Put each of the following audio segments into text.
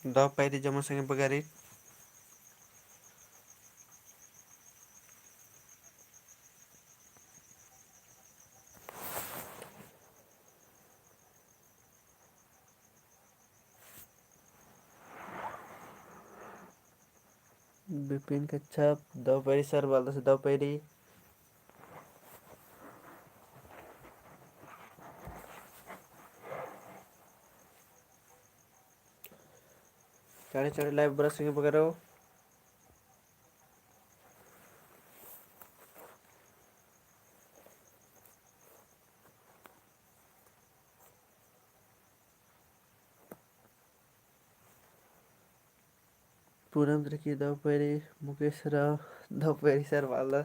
दाव पैरी जमा संगे बगारी बिपिन कच्छप दाव पैरी सर वालदा से दाव पैरी चारे चारे लाइव बरस संगे बगारो पूनम त्रिकी दाव पैरी मुकेश राव दाव पैरी सर वालदा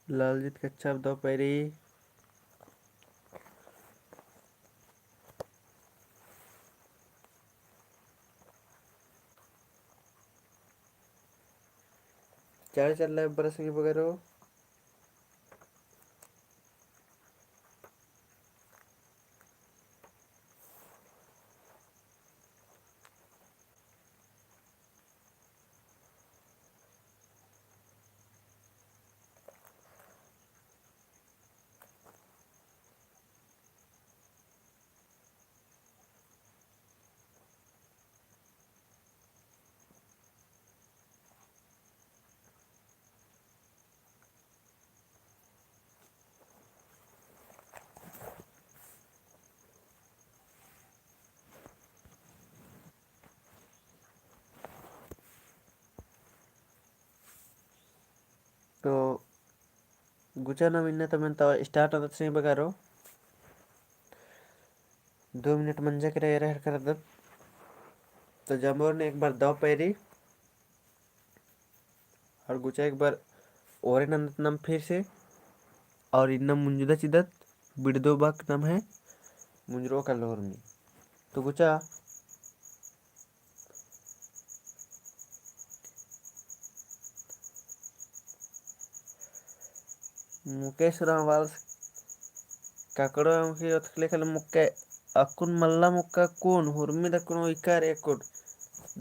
लालजीत कच्छप दाव पैरी चारे चारे लाइव बरस संगे बगारो तो गुचाना मिन्ना तो मैं स्टार्ट होता से बगारो 2 मिनट मंजा के रह कर दब तो जामोर ने एक बार दाव पैरी और गुचा एक बार ओरे नंदत नाम फिर से और इन्ना मुंजुदा चिदत बिड़दो बाक नाम है मुंजरो का लोहर में तो गुचा मुकेश रावल काकड़ो की अथले खले मुक्के अकुन मल्ला मुक्का कौन हुरमी दकुन इकार एकुन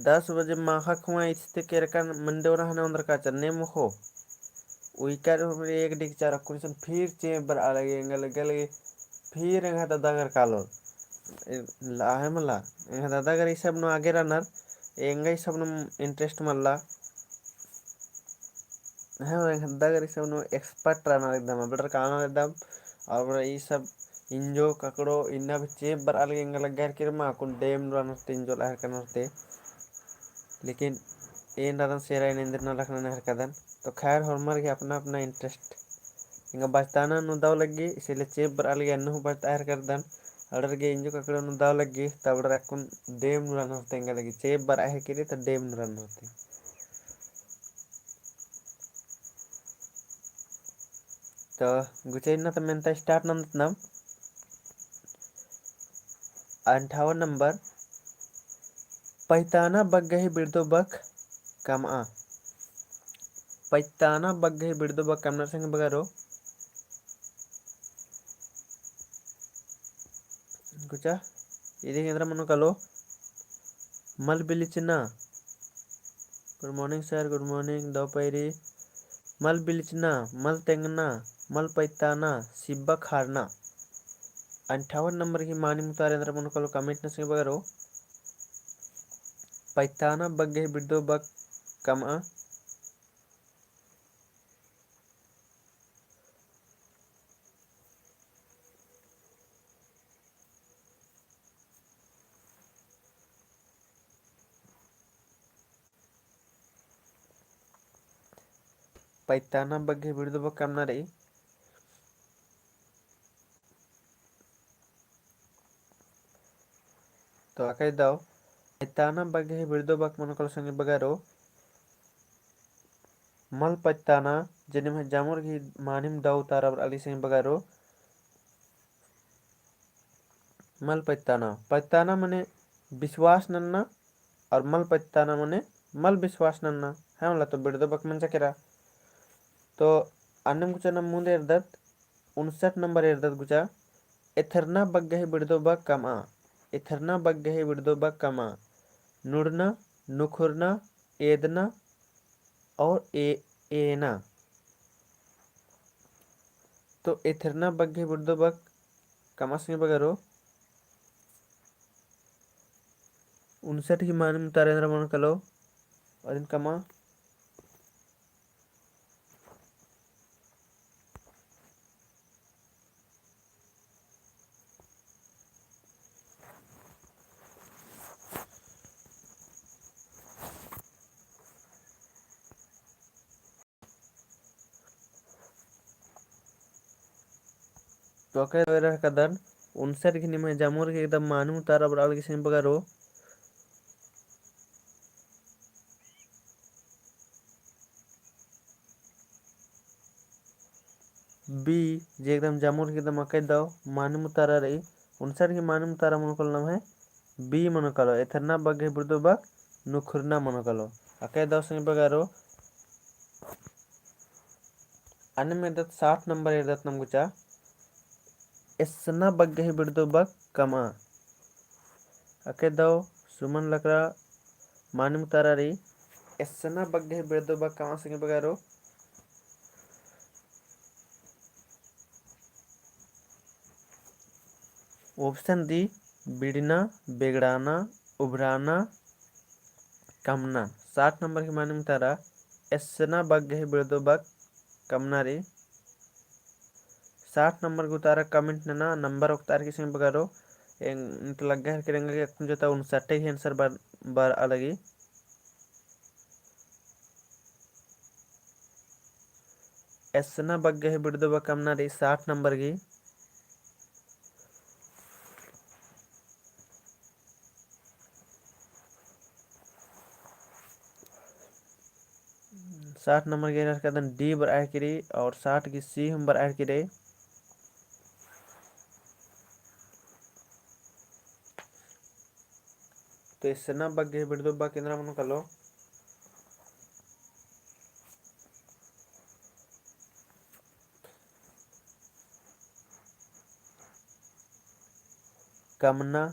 10 बजे माखा खुआ इस्ते केरकान मंडोरा हने उंदर का चन्ने मुखो उइकार हुरमी एक डिक चार अकुन सन फिर चेबर अलगे एंगल फिर एंगा दादागर कालो लाहे मला एंगा दादागर इसाब नो आगे रनर एंगा इसाब नो इंटरेस्ट मल्ला है एंगा दादागर इसाब नो एक्सपर्ट रनर एकदम बटर कानो एकदम और बड़ा ये सब इंजो ककड़ो इन्ना भी चेप बर अलग एंगल लग गया मा कुन डेम रनर इंजो लहर करनते लेकिन ये नरन सेरा इंद्र न रखना नहीं हरकदन तो खैर हरमर के अपना अपना इंटरेस्ट इंगा बचताना नु दाव लगी इसीलिए चेप बर अलग अन्नु बचता हर करदन अडर गे इंजो ककड़ो नु दाव लगी तब रकुन डेम नु रन होते इंगा लगी चेप बर आहे किरी तो डेम नु रन होते तो गुचेना तो मेंता स्टार्ट नंदत नाम 58 नंबर पैताना बग्गही बिरदो बक कम आ पैताना बग्गही बिरदो बक कम नरसिंह बगारो गुचा ఇది కేంద్రం మనకలో మల్ బిలిచిన good morning sir good morning दोपहरी मल बिलिचना मल तेंगना मल पैताना सिब्बा खारना 58 नंबर की मानी मुतारेंद्र मनकलो कमेंट नसे बगरो पैताना बग्गे बिड्डो बग कमा पैताना बग्गे बिड्डो बग कमना रही तो आके दाओ पैताना बग्गे बिड्डो बग मनकलो संगे बगारो मल पैताना जने में जामुर की मानिम दाऊ तारा अली संगे बगारो मल पैताना पैताना मने विश्वास नन्ना और मल पैताना मने मल विश्वास नन्ना है मला तो बिड्डो बग मन सकेरा तो अन्नम गुचा नम मुंदे इर्दत 59 नंबर इर्दत गुचा इथरना बग्गहि बिड़दोबा कमा, इथरना बग्गहि बिड़दोबा कमा, नुड़ना, नुखुरना, एदना और एना। तो इथरना बग्गहि बिड़दोबा कमा संगे बगरो 59 की मानम तारेंद्र मन कलो और कमा तो कदन 59 की निमे जामुर के एकदम मानू तारा बराबर के संगे बगरो बी जे एकदम जामुर के एकदम अकै दाव मानम तारा रही 59 की मानम तारा मन कल नाम है बी मन कलो इथरना बग्गे बुर्दो बग नुखुरना मन कलो अकै दाव संगे बगारो अन्य में दत 60 नंबर दत नमगुचा एसना बग्गे बिड़दो बग कमा अकै दाव सुमन लकड़ा मानम तारा रही एसना बग्गे बिड़दो बग कमा संगे बगारो ऑप्शन दी बिड़ना, बिगड़ाना, उभराना, कमना। 60 नंबर की मानम तारा एसना बग्गे बिड़दो बग कमना रे 60 नंबर को उतारा कमेंट ना नंबर उतार के संग बगारो लग गया करेंगे जो 59 ही आंसर बार अलगी एसना बग्गे बिड़दो बग कमना रे 60 नंबर की 60 नंबर के कदन डी बर आए करी और 60 की सी हम बर आए करे तो इसना बग्गे बिड़दो बग केंद्र मन कलो कमना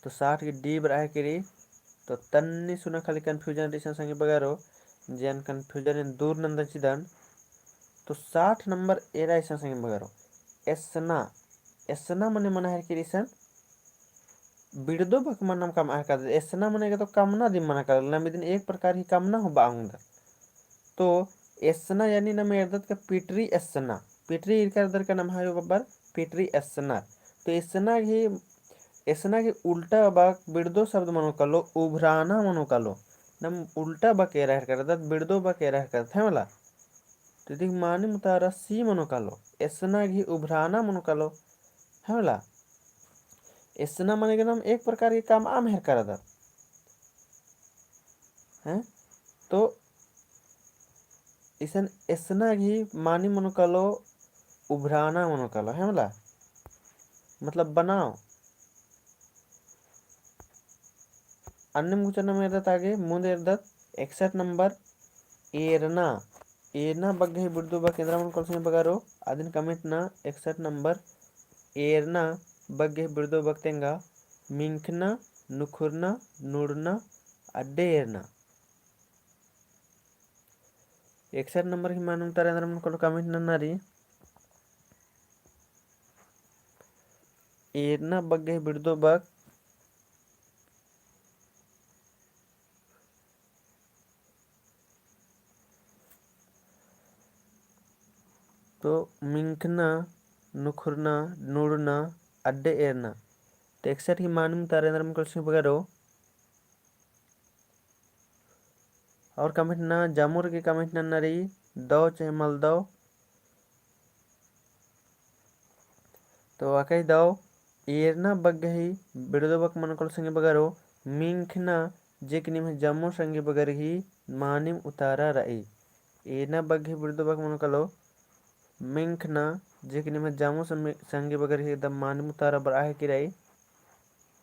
तो 60 की डी बर आए करी तो तन्नी सुना खाली कंफ्यूजन रिसन संगे बगारो जन कंफ्यूजन दूर नंदन चिदन तो 60 नंबर एरा इसन संगे बगारो एसना एसना मने मना है कि रिसन बिड़दो बक मनम कम आ कर एसना मने के तो कामना दिन मना कर ना दिन एक प्रकार की कामना हो बाउंड तो एसना यानी ना मेरदत का पिटरी एसना पिटरी इरकर दर का नाम है बब्बर पिटरी एसना तो एसना ही एसना के उल्टा बाक बिड़दो शब्द मनो कलो उभराना मनो कलो नम उल्टा बके रह कर दत बिड़दो बके रह कर थे मला तो दिख माने मुतारा सी मनो कलो एसना घी उभराना मनो कलो है मला एसना मने के नाम एक प्रकार के काम आम है कर दत हैं तो इसन एसना घी मानी मनो कलो उभराना मनो कलो है मला मतलब बनाओ अन्य मुचना में दत आगे मुंदे दत 61 नंबर एरना एरना बग्गे बुर्दो बा केंद्र मन कल संगे बगारो आदिन कमेंट ना 61 नंबर एरना बग्गे बुर्दो बक्तेंगा मिंखना नुखुरना नुड़ना अड्डे एरना 61 नंबर की मानम तारेंद्र मन कल कमेंट ना नारी एरना बग्गे बिड़दो बग तो मिंखना नुखुरना नुड़ना अड्डे एरना तो 61 की मानम तारेंद्र मन कल संगे बगारो और कमेंट ना जामुर के कमेंट ना नारी दो चाहे मल दो तो आकई दो एरना बग्गही बिड़दो बक मन कल संगे बगारो मिंखना जे कि निम जम्मू संगे बगर ही मानिम उतारा रई एरना बग्गही बिड़दो बक मन कलो मिंखना जे कि निम जम्मू संगे बगर ही दम मानिम उतारा बर आहे कि रई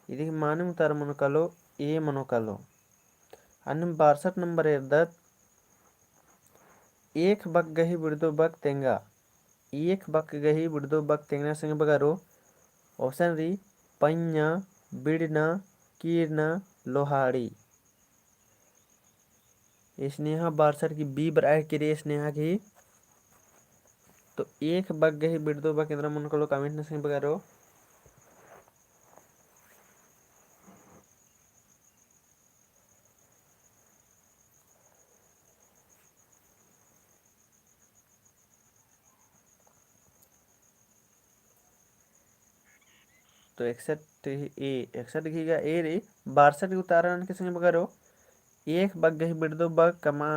इदी मानिम उतारा मन कलो ए मनो कलो अन्य 62 नंबर एरदत एक बक गही बिड़दो बक तेंगा, एक बक गही बिड़दो बक तेंगा संगे बगारो ऑप्शन री पन्या बिड़ना कीरना लोहाड़ी। स्नेहा बारसठ की बी बराह की रे स्नेहा की। तो एक बक गही बिड़दो बक इंद्र मन को कमेंट न संगे बगारो। तो 61 घीगा ए रे 62 उतारण के संगे बगारो एक बग गही बिड़दो बग कमा।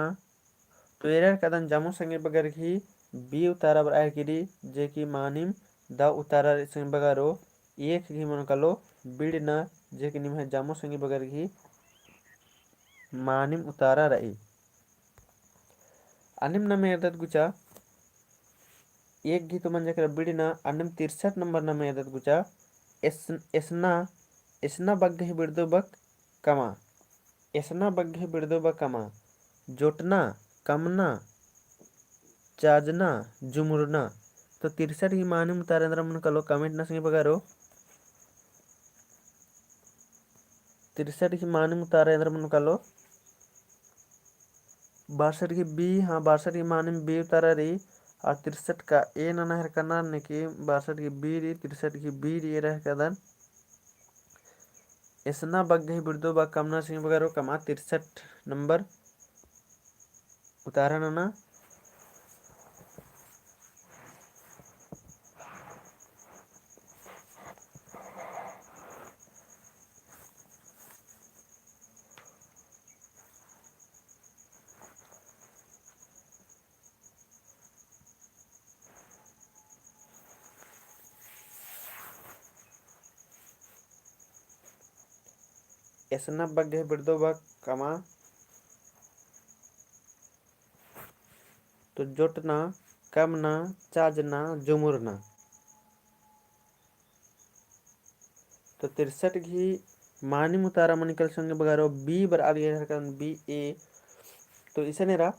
तो एरर कदन जामो संगे बगर घी बी उतारा बर आय गिरी जे की मानिम द उतारा संगे बगारो एक घी मन कलो बिड़ना जे की निम है जामो संगे बगर घी मानिम उतारा रही। अनिम नमे एदत गुचा एक घी तो मन जकर बिड़ना अनिम 63 नंबर नमे एदत गुचा एसना एसना बग गही बिड़दो बक कमा, एसना बग गही बिड़दो बक कमा जोटना कमना चाजना जुमुरना। तो 63 की मानी मुतारेंद्र मन कलो कमेंट न संगे बगारो 63 की मानी मुतारेंद्र मन कलो 62 की बी। हाँ 62 की मानी में बी उतारा रही और 63 का ए नहर करना ने की 62 की बी रही 63 की बी रही रह कदन इसना बग गई बिड़दो बग कमना सिंह बगारो कमा 63 नंबर उतारा ना। इसना बग गई बिड़दो बग कमा तो जोटना कमना चाजना जुमुरना। तो 63 घी मानी मुतारा मनिकल संगे बगारो बी बर आगे बी ए। तो इसे नेरा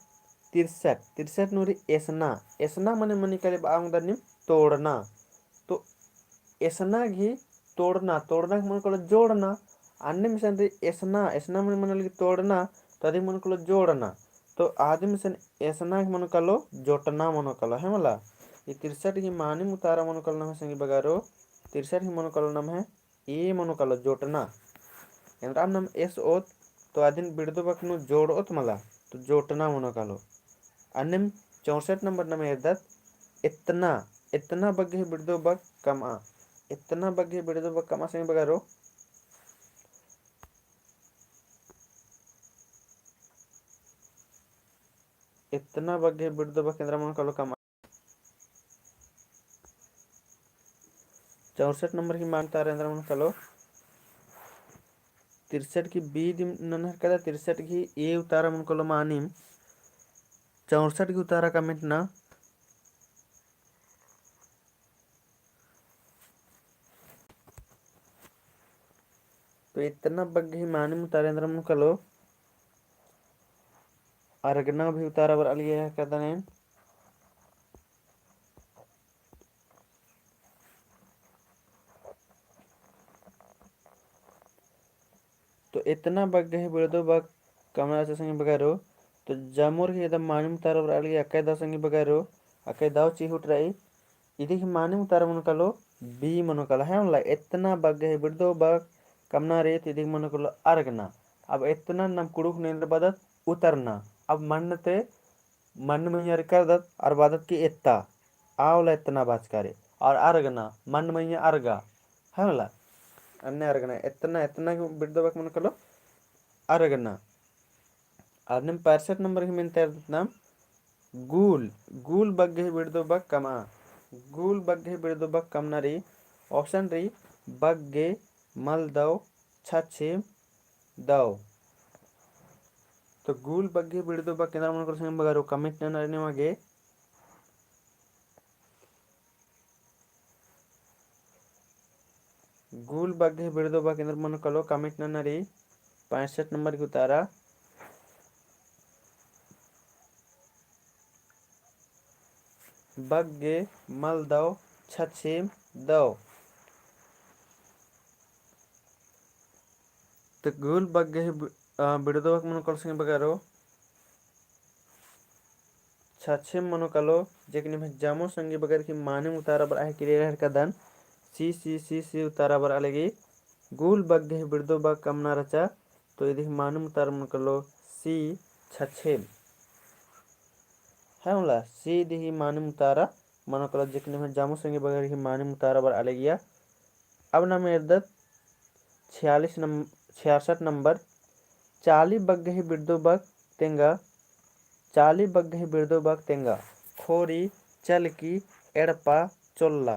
63 नूरी एसना एसना मने मनिकल बांग निम तोड़ना। तो एसना घी तोड़ना तोड़ना मन को जोड़ना अन्य मिशन एसना एसना मन तोड़ना तदी मन को जोड़ना। तो आदि मिशन एसना मन कलो जोटना मन कलो है मला ये 63 की मानी मुतारा मन कल नाम संगी बगारो 63 की मन कलो नाम है ए मन कलो जोटना राम नाम एस ओत। तो आदिन बिड़दो बक नु जोड़ोत मला तो जोटना मन कलो अन्य 64 नंबर नाम एदत इतना इतना बग्गे बिड़दो बक कमा इतना बग्गे बिड़दो बक कमा संगे बगारो इतना बग्गे बिड़दो बक केंद्र मन कलो कमा 64 नंबर की मानता रेंद्र मन कलो 63 की बी ननहर कदा 63 की ए उतारा मन कलो मानिम 64 की उतारा कमेंट ना। तो इतना बग्गे मानिम उतारेंद्र मन कलो अर्गना भी उतारा बर अलिए है कदा ने। तो इतना बग गए बिड़दो बग कमरा से संगे बगारो तो जामुर ही एकदम मानी मुतारा बर अलिए अक्के दा संगे बगारो अक्के दाव चिहुट रही इदी की मानी मुतारा मन कलो बी मन कलो है मला इतना बग गए बिड़दो बग कमना रे इदी मन कलो अर्गना। अब इतना नम कुड़ुक नेंद्र बदत उतरना अब मनते मन में यार कर दत और बदत की इत्ता आवला इतना बात करे और अर्गना मन में अर्गा है मला अन्य अर्गना इतना इतना बिड़दो बक मन कलो अर्गना। आदम 65 नंबर की मिनते नाम गूल गूल बग्गे बिड़दो बक कमा गूल बग्गे बिड़दो बक कमना री ऑप्शन री बग्गे मल दव छछे दव। तो गूल बग्गे बिड़दो बक केंद्र मन कर संग बगारो कमेंट न रहने मागे गूल बग्गे बिड़दो बक केंद्र मन कलो कमेंट न री 65 नंबर की उतारा बग्गे मलदव छछीम दव। तो गुल बग्गे बिड़दोक मन कल संगे बगारो छछीम मनो कलो जेकनि में जामो संगे बगर की माने उतारा बर आहे क्रिया कदन सी उतारा बर अलगी गुल बग्गे बिड़दो बग कमना रचा। तो यदि माने उतारा मन कलो सी छछीम है होला सी दी माने मुतारा मनो कलो जेकनि में जामो संगे बगर की माने मुतारा बर अलगिया। अब ना मेरे 66 नंबर चाली बग्गे बिड़दो बग तेंगा चाली बग्गे बिड़दो बग तेंगा खोरी चलकी एड़पा चोल्ला।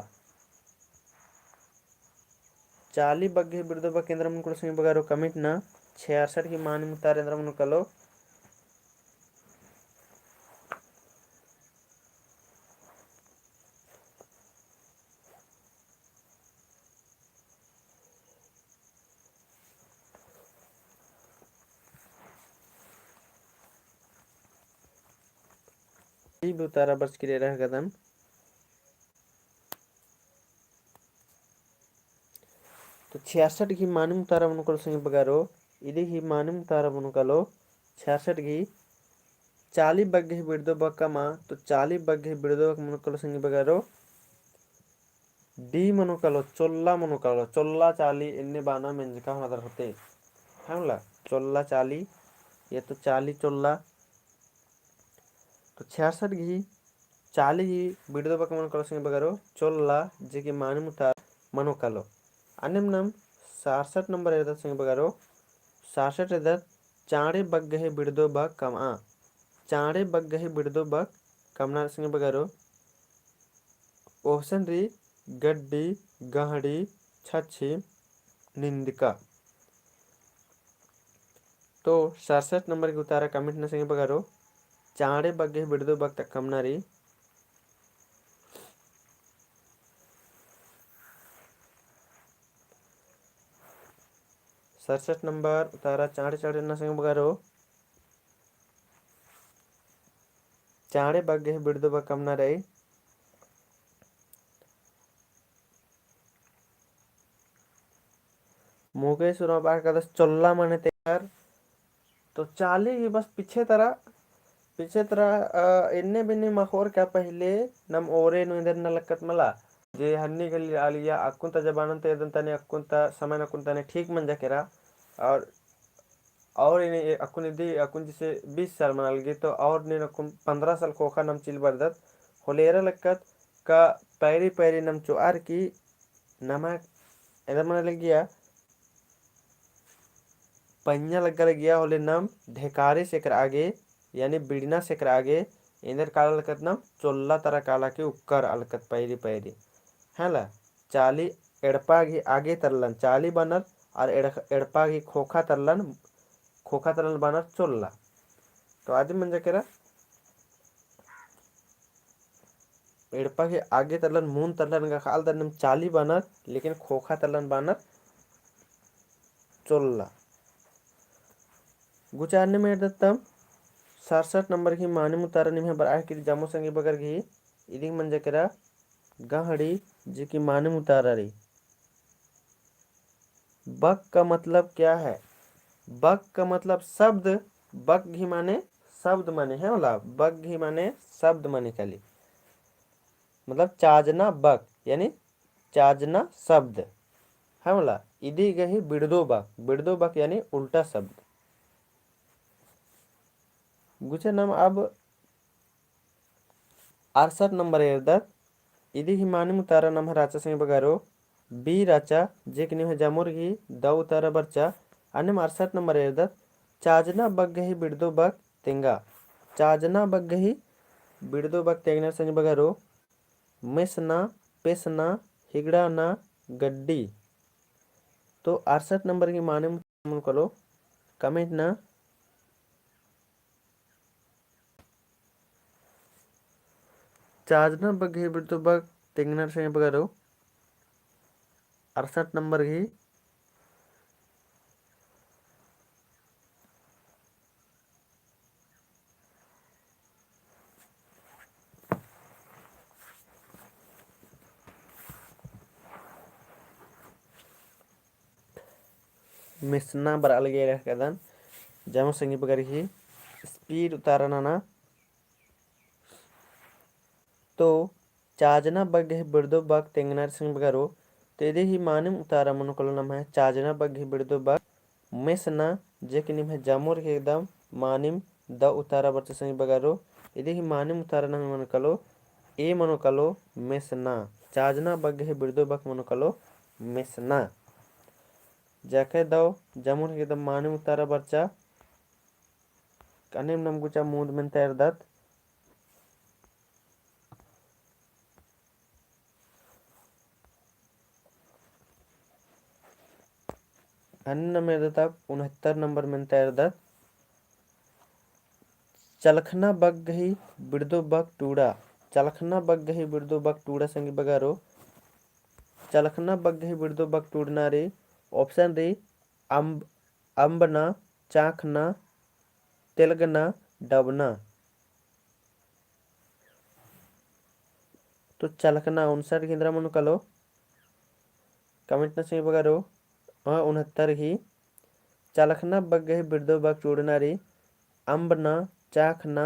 चाली बग्गे बिड़दो बग केंद्र मन संगे बगारो कमिट ना 66 की माने मुतारा मन कलो उतारा बर्ष के रह कदम। तो 66 की माने मुतारा मन कलो संगे बगारो इदी ही माने मुतारा मन कलो 66 की चाली बग्गे बिड़दो बग कमा। तो चाली बग्गे बिड़दो मन कलो संगे बगारो डी मनो कलो चोल्ला चाली इन्ने बाना मेंजका मदर होते हमला चोल्ला चाली ये तो चाली चोल्ला। तो 66 की चाली ही बिड़दो बग मन कलो संगे बगारो चोल्ला जे की माने मुतार मनो कलो अन्य नम 67 नंबर एदा संगे बगारो 67 एदा चाड़े बग्गे बिड़दो बग कमा चाड़े बग्गे बिड़दो बग कमना संगे बगारो ओसन री गड्डी गहड़ी छछी निंदिका। तो 67 नंबर के उतारा कमेंट न संगे बगारो चाड़े बग्गे बिड़दो बग तक कमना री 67 नंबर उतारा चाड़े चाड़े न संगे बगारो चाड़े बग्गे बिड़दो बग कमना रही मुकेश्वर बार का चोल्ला माने तैयार। तो चाली बस पीछे तरह इन्ने बिन्ने मखोर क्या पहले नम ओरे नु इधर न लक्कत मला जे हन्नी गली आलिया अक्कुंता जबानन ते इधर तने अक्कुंता समय नक्कुंता तने ठीक मन जाकेरा और इन्हें अक्कुन दी अक्कुन जिसे 20 साल मना लगी। तो और ने नक्कुन 15 साल कोखा नम चिल बरदत होलेरा लक्कत का पैरी पैरी नम चुआर की नमक इधर मन लगिया पंजा लग गया होले नम ढेकारे से कर आगे यानी बिड़ना से कर आगे इंदर काला लकत नम चोल्ला तरह काला के उक्कर अलकत पैरी पैरी है ला चाली एड़पा घी आगे तरलन चाली बनर और एड़पा घी खोखा तरलन बनर चोल्ला। तो आदि मन जकेरा एड़पा घी आगे तरलन मून तरलन का खाल तरनम चाली बनर लेकिन खोखा तरलन बनर चोल्ला। गुचारने में दत्तम 67 नंबर की माने मुतारा निम्हे बराह की जामो संगे बगर की इदिंग मन जकेरा गहड़ी जी की माने मुतारा रही। बक का मतलब क्या है? बक का मतलब शब्द बक घी माने शब्द माने है वाला बक घी माने शब्द माने खाली मतलब चाजना बक यानी चाजना शब्द है वाला इदी गही बिड़दो बक यानी उल्टा शब्द। गुचे नाम अब 68 नंबर एरदत इदी ही माने मुतारा नम राचा संगे बगारो बी राचा जे कि निम जामुर घी द उतारा बरचा अन्य 68 नंबर एरदत चाजना बग्गही बिड़दो बग तेंगा चाजना बग्गही बिड़दो बग तेंगना संगे बगारो मेसना पेसना हिगड़ाना गड्डी। तो 68 नंबर की माने मुतारा करो कमेंट ना चाजना बग्गे बिड़दो बग तेंगना संगे बगारो 68 नंबर की मिसना बर अलगे रह कदन जामो संगी बगर ही स्पीड उतारना तो चाजना बग्गे बिड़दो बग तेंगनार संग बगरो तेदे ही मानिम उतारा मनुकलो नम है चाजना बग्गे बिड़दो बग मिसना जे कि निम है जामोर के एकदम मानिम द उतारा बरते संग बगरो इदे ही मानिम उतारा नम मनुकलो ए मनुकलो मिसना चाजना बग्गे बिड़दो बग मनुकलो मिसना जाके दो जामुन के दम मानिम उतारा बरचा कनिम नम गुचा मूद में तैर दत अन्य में दता 69 नंबर में तैर दत चलखना बग गही बिड़दो बग टूड़ा चलखना बग गही बिड़दो बग टूड़ा संगी बगारो चलखना बग गही बिड़दो बग टूड़ना रे ऑप्शन रे अम्ब अम्बना चाखना तेलगना डबना तो चलखना 59 केंद्र मनु कलो कमेंट न संगी बगारो 69 ही चलखना बग गही बिड़दो बग टूड़ना रे अम्बना चाखना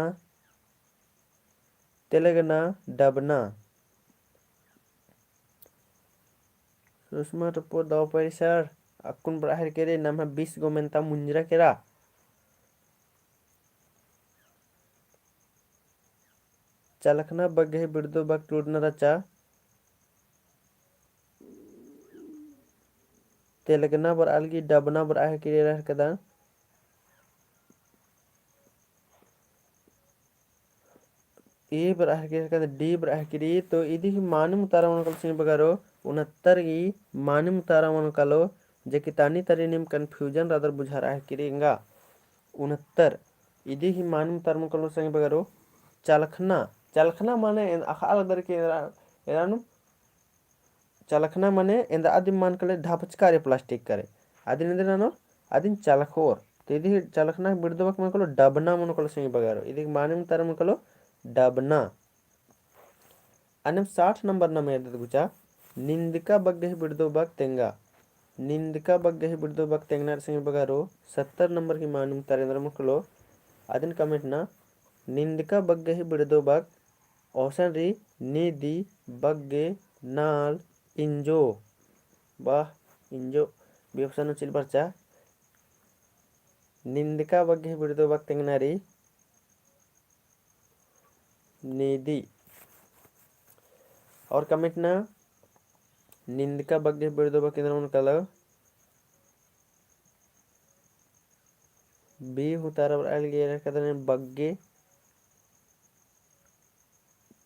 तेलगना डबना सुषमा टप्पो दाव परिसर अक्कुन बराहर केरे नाम है 20 गो मेंता मुंजरा केरा चलखना बग्गे बिड़दो बग टूटना रचा तेलगना बर अलगी डबना बर आहे केरे रह कदा ए बर आहे केरे कदा डी बर आहे केरे तो इदी ही मानम उतारा मन कल सिंह बगारो 69 की मानम उतारा मन कलो जे कि तानी तरी निम कंफ्यूजन रादर बुझार आहे केरेंगा 69 इदी ही मानम उतारा मन कलो सिंह बगारो चलखना चलखना माने अखाल दर के एरानु चलखना माने इंदा आदिम मान कले ढापच कार्य प्लास्टिक करे आदिन इंदे नानो आदिन चलखोर तो इदी चलखना बिड़दोबक मन कलो डबना मन कलो सिंह बगारो इदी मानम उतारा मन कलो डबना अनम 60 नंबर न में गुचा निंदका बग्गे बिड़दो बग तेंगा निंदका बग्गे बिड़दो बग तेंगनार सिंह बगारो 70 नंबर की मानम तरेंद्र मुखलो अदिन कमेंट ना निंदका बग्गे बिड़दो बग ऑप्शन री निधि बग्गे नाल इंजो वाह इंजो भी ऑप्शन चिल बरचा निंदका बग्गे बिड़दो बग तेंगनारी निधि और कमेंट ना निंदका बग्गे बिड़दो बग केंद्र मन कलो बी हुतारा बर आल गे कदने बग्गे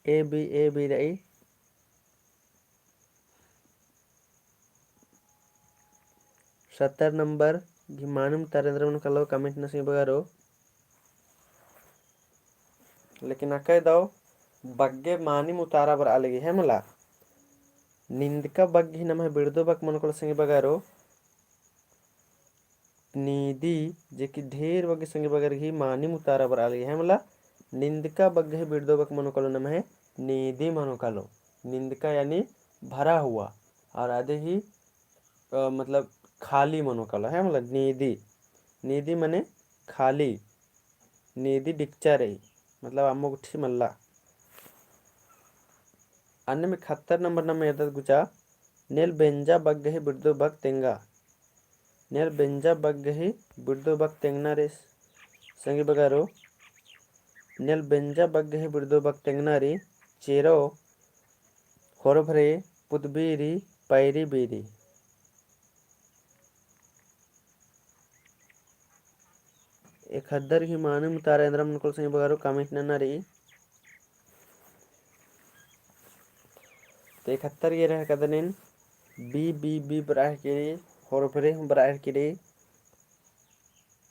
ए बी रही 70 नंबर मानम तरेंद्र मन कलो कमेंट नसी बगारो लेकिन अकय दो बग्गे मानिम उतारा बर आलगी है मला निंदका बग्गी नम है बिड़दो बग मन कलो संगे बगारो नीदी जे कि ढेर बग्गे संगे बगर ही मानिम उतारा बर आलगी है मला निंदका बग्गे बिड़दो बग मन कलो नम है नीदी मनो कलो निंदका यानी भरा हुआ और आधे ही मतलब खाली मनो कलो है मतलब नीदी नीदी मने खाली नीदी डिक्चा रही मतलब अम्मो गुठी मल्ला अन्य में 71 नंबर न में गुचा नेल बेंजा बग गही बिड़दो बग तेंगा नेल बेंजा बग गही बिड़दो बग तेंगना रे संगी बगारो नेल बेंजा बग गही बिड़दो बग तेंगना रे चेरो होरभरे पुदबीरी पैरी बीरी एक हद्दर की मानम तारेंद्र मन को संगी बगारो कमेंट न रही तो 71 ये रह कदनिन बी बराह के होरभरे हम बराह के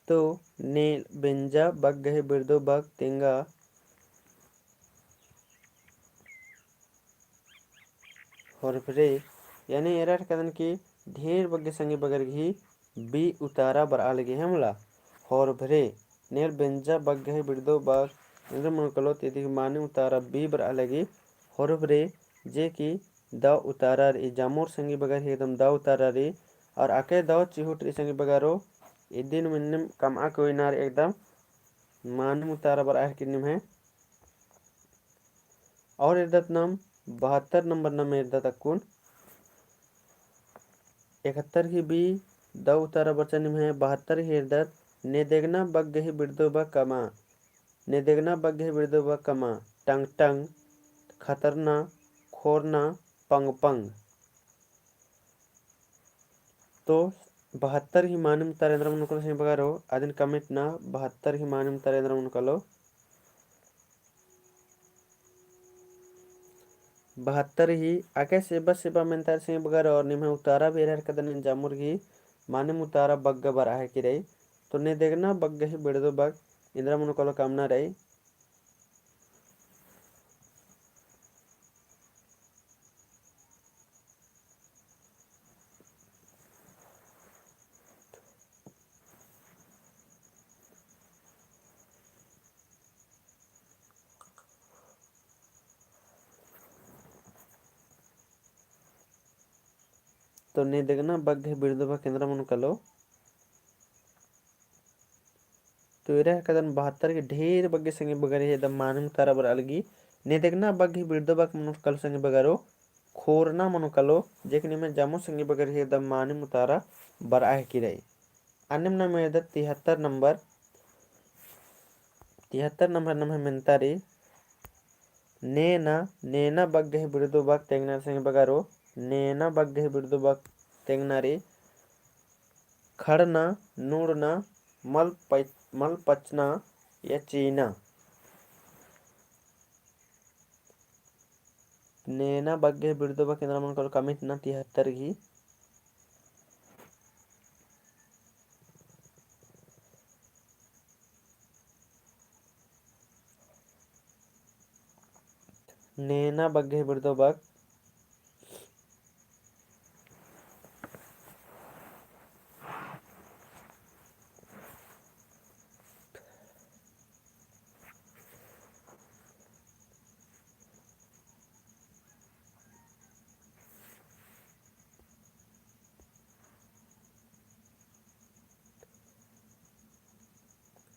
तो ने बेंजा बग गहे बिड़दो बग तेंगा होरभरे यानी एरर कदन की ढेर बग्गे संगे बगर घी बी उतारा बर आलगे हमला होरभरे नेर बेंजा बग गहे बिड़दो बग इंद्र मन कलो तेदी माने उतारा बी बर आलगे होरभरे जे की द उतारा रे जामोर संगे बगर एकदम द उतारा रे और आके दो चिहुट संगे बगारो इदिन मिन्निम कम आको इनार एकदम मान मुतारा बर आह किन्निम है और इर्दत नाम 72 नंबर नाम इर्दत अकुन 71 ही बी दो उतारा बचनिम है 72 ही इर्दत ने देखना बग्गे ही बिरदो बा कमा ने देखना बग्गे ही बिरदो बा कमा टंग टंग खतरना खोरना पंग पंग तो 72 ही मानिम तरेंद्र मुनकलो से बगारो आदिन कमिट ना 72 ही मानिम तरेंद्र मुनकलो 72 ही आके सेबा सेबा मेंतर से बगारो और निमे उतारा बेरहर कदन जामुर्गी मानिम उतारा बग्गा बर आहे की रही तो ने देखना बग्गे ही बिड़दो बग इंद्रा मुनकलो कामना रही तो ने देखना बग्गे बिड़दो बग इंद्रा मुनकलो तो इरह कदन 72 के ढेर बग्गे संगे बगारी है दम मानिम उतारा बर अलगी ने देखना बग्गे बिड़दो बग मुनकलो संगे बगारो खोरना मुनकलो जेकनि में जामो संगे बगारी है दम मानिम उतारा बर आहे की रही अन्यम नंबर है 73 नंबर 73 नंबर नंबर मेंतारी नेना बग्गे बिड़दो बग तेंगना संगे बगारो नेना बग्गे बिड़दो बग तेंगनारी खड़ना नूड़ना मल पचना या चीना नेना बग्गे बिड़दो बग केंद्र मन कल कमिट ना 73 ही नेना बग्गे बिड़दो बग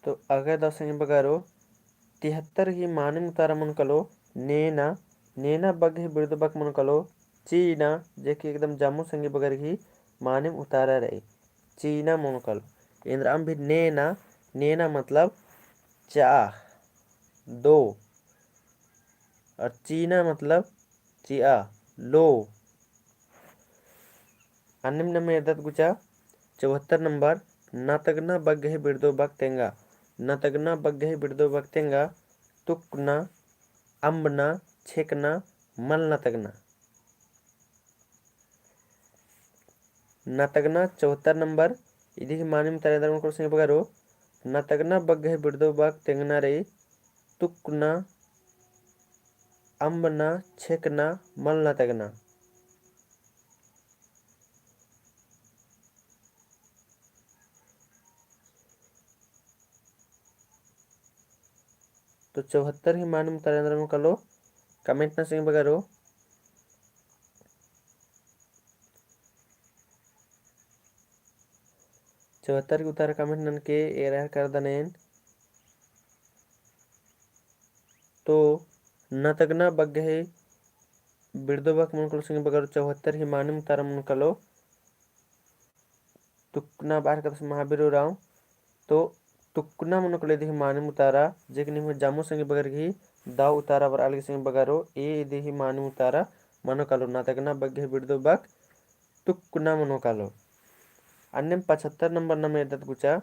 तो अगर दस बगारो 73 ही मानिम उतारा मन कलो नेना बग्गे बिड़दो बग मन कलो चीना जेकि एकदम जामू संगे बगर ही मानिम उतारा रही चीना मन कलो इंद्र भी नेना मतलब चाह दो और चीना मतलब चिया लो अन्य में इर्दत गुचा 74 नंबर नतगना बग्गे बिड़दो बग तेंगा नतगना बग्गे बिड़दो बग तेंगा तुकना अम्बना छेकना मल नतगना नतगना 74 नंबर इधी मानिम तरेदर को से बगारो नतगना बग्गे बिड़दो बग तेंगना रे तुकना अम्बना छेकना मल नतगना तो 74 ही मानिम तरेंद्र कलो कमेंट ना सिंह बगारो 74 के उतार कमेंट नन के एरह कर दनेन तो नतगना बग्गे बिड़दो बग मन कलो सिंह बगारो 74 ही मानिम तारा मन कलो तुकना बाहर का महावीर राव तो तुकना मन कलो इधी मानिम उतारा जेकनि में जामो संगे बगर ही दाव उतारा बर अलगे संगे बगारो ए इधी मानिम उतारा मनो कलो नतगना बग्गे बिड़दो बग तुकना मनो कलो अन्य 75 नंबर न में इर्दत गुचा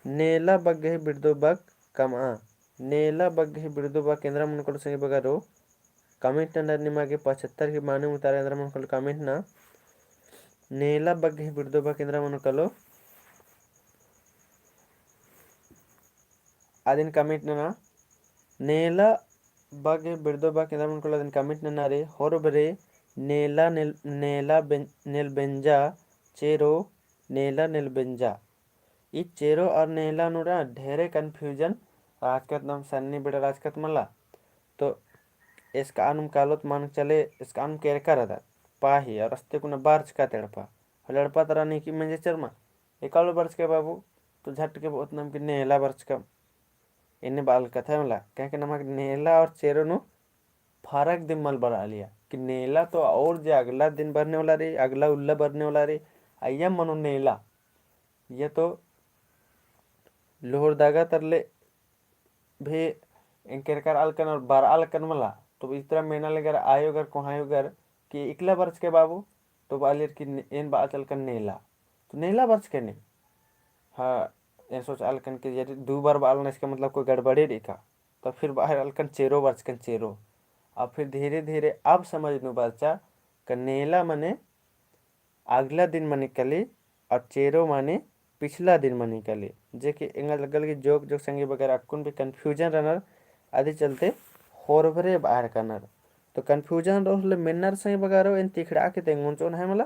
नेला बग्गे बिड़दो बग कमा नेला बग्गे बिड़दो बग केंद्र मन कलो संगे बगारो कमेंट न निमागे 75 की मानिम उतारा केंद्र मन कलो कमेंट ना नेला बग्गे बिड़दो बग केंद्र मन कलो आदिन कमेंट ना नेला बग्गे बिड़दो बग केंद्र मन कलो आदिन कमेंट ना रे होरबरे नेला नेलबेंजा चेरो नेला नेलबेंजा ई चेरो और नेला नुरा ढेरे कन्फ्यूजन राजकत सन्नी बिड़ा राजकत मला तो इसका अनुम कालोत मान चले इसका अनुम केर कर पाही और अस्ते कुना बार्च का तेड़पा लड़पा तरह नहीं कि म्हणजे चरमा एकालो वर्ष के बाबू तो झट के बहुत नाम की नेला वर्ष का इन्हें बाल कथा मला क्या नमक नेला और चेरो नो फर्क दिन मल बढ़ा लिया कि नेला तो और जो अगला दिन भरने वाला रे अगला उल्ला भरने वाला रे अय्या मनो नेला ये तो लोहर दागा तरले भी इनकर अलकन और बार अलकन मला तो इस तरह मेना लेकर आयोगर कोहायोगर कि इकला वर्ष के बाबू तो बालिर की इन बात अलकन नेला तो नेला वर्ष के नहीं हाँ ये सोच अलकन के यदि 2 बार बालना इसका मतलब कोई गड़बड़ी नहीं था तो फिर बाहर अलकन चेरो वर्ष कन चेरो अब फिर धीरे धीरे अब समझ नु बच्चा कनेला मने अगला दिन मने कली और चेरो माने पिछला दिन मने कली जे कि इंगा लगल की जोक जोक संगे वगैरह अक्कुन भी कंफ्यूजन रनर आदि चलते होरभरे बाहर कनर तो कंफ्यूजन रोहले मेनर संगे वगैरह इन तिखड़ा के तेंगुन चोन है मला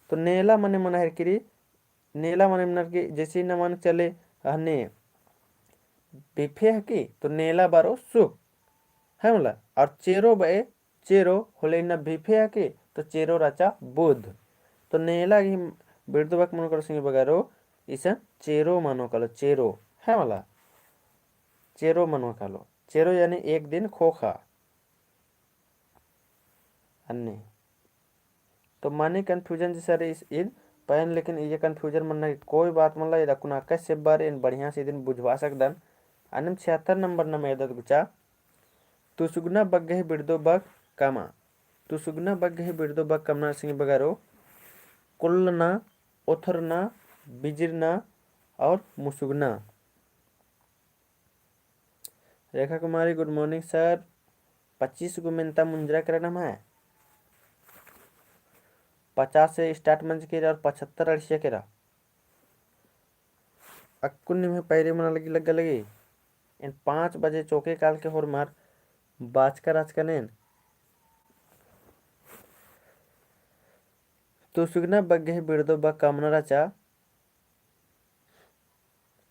तो नेला मने मन है किरी नेला मने मनर की जैसे न मन चले हने बिफे है की तो नेला बारो सुख है मला और चेरो बे चेरो होले न बिफे है की तो चेरो राचा बुध तो नेला की बिर्दुबक मन कर सिंह बगारो इसे चेरो मानो कलो चेरो है मला चेरो मनो कलो चेरो यानी एक दिन खोखा अन्य तो माने कंफ्यूजन जैसा रे इस इन पहन लेकिन ये कंफ्यूजन मन कोई बात मन ला कुना कैसे बार इन बढ़िया से दिन बुझवा सकदन अनम 76 नंबर न मेदत गुचा तू सुगना बग्गे बिर्दो बग कामा तू सुगना बग्गे बिर्दो बग कमना सिंह बगारो कुल्लना ओथरना बिजिरना और मुसुगना। रेखा कुमारी गुड मॉर्निंग सर 25 को मिनता मुंजरा करना है 50 से स्टार्ट मंच के और 75 अड़सिया के अक्कुन में पैरे मना लगी इन 5 बजे चौके काल के होर मार बाचकर आज कनेन तो सुगना बग्गे बिड़दो बग कामना राचा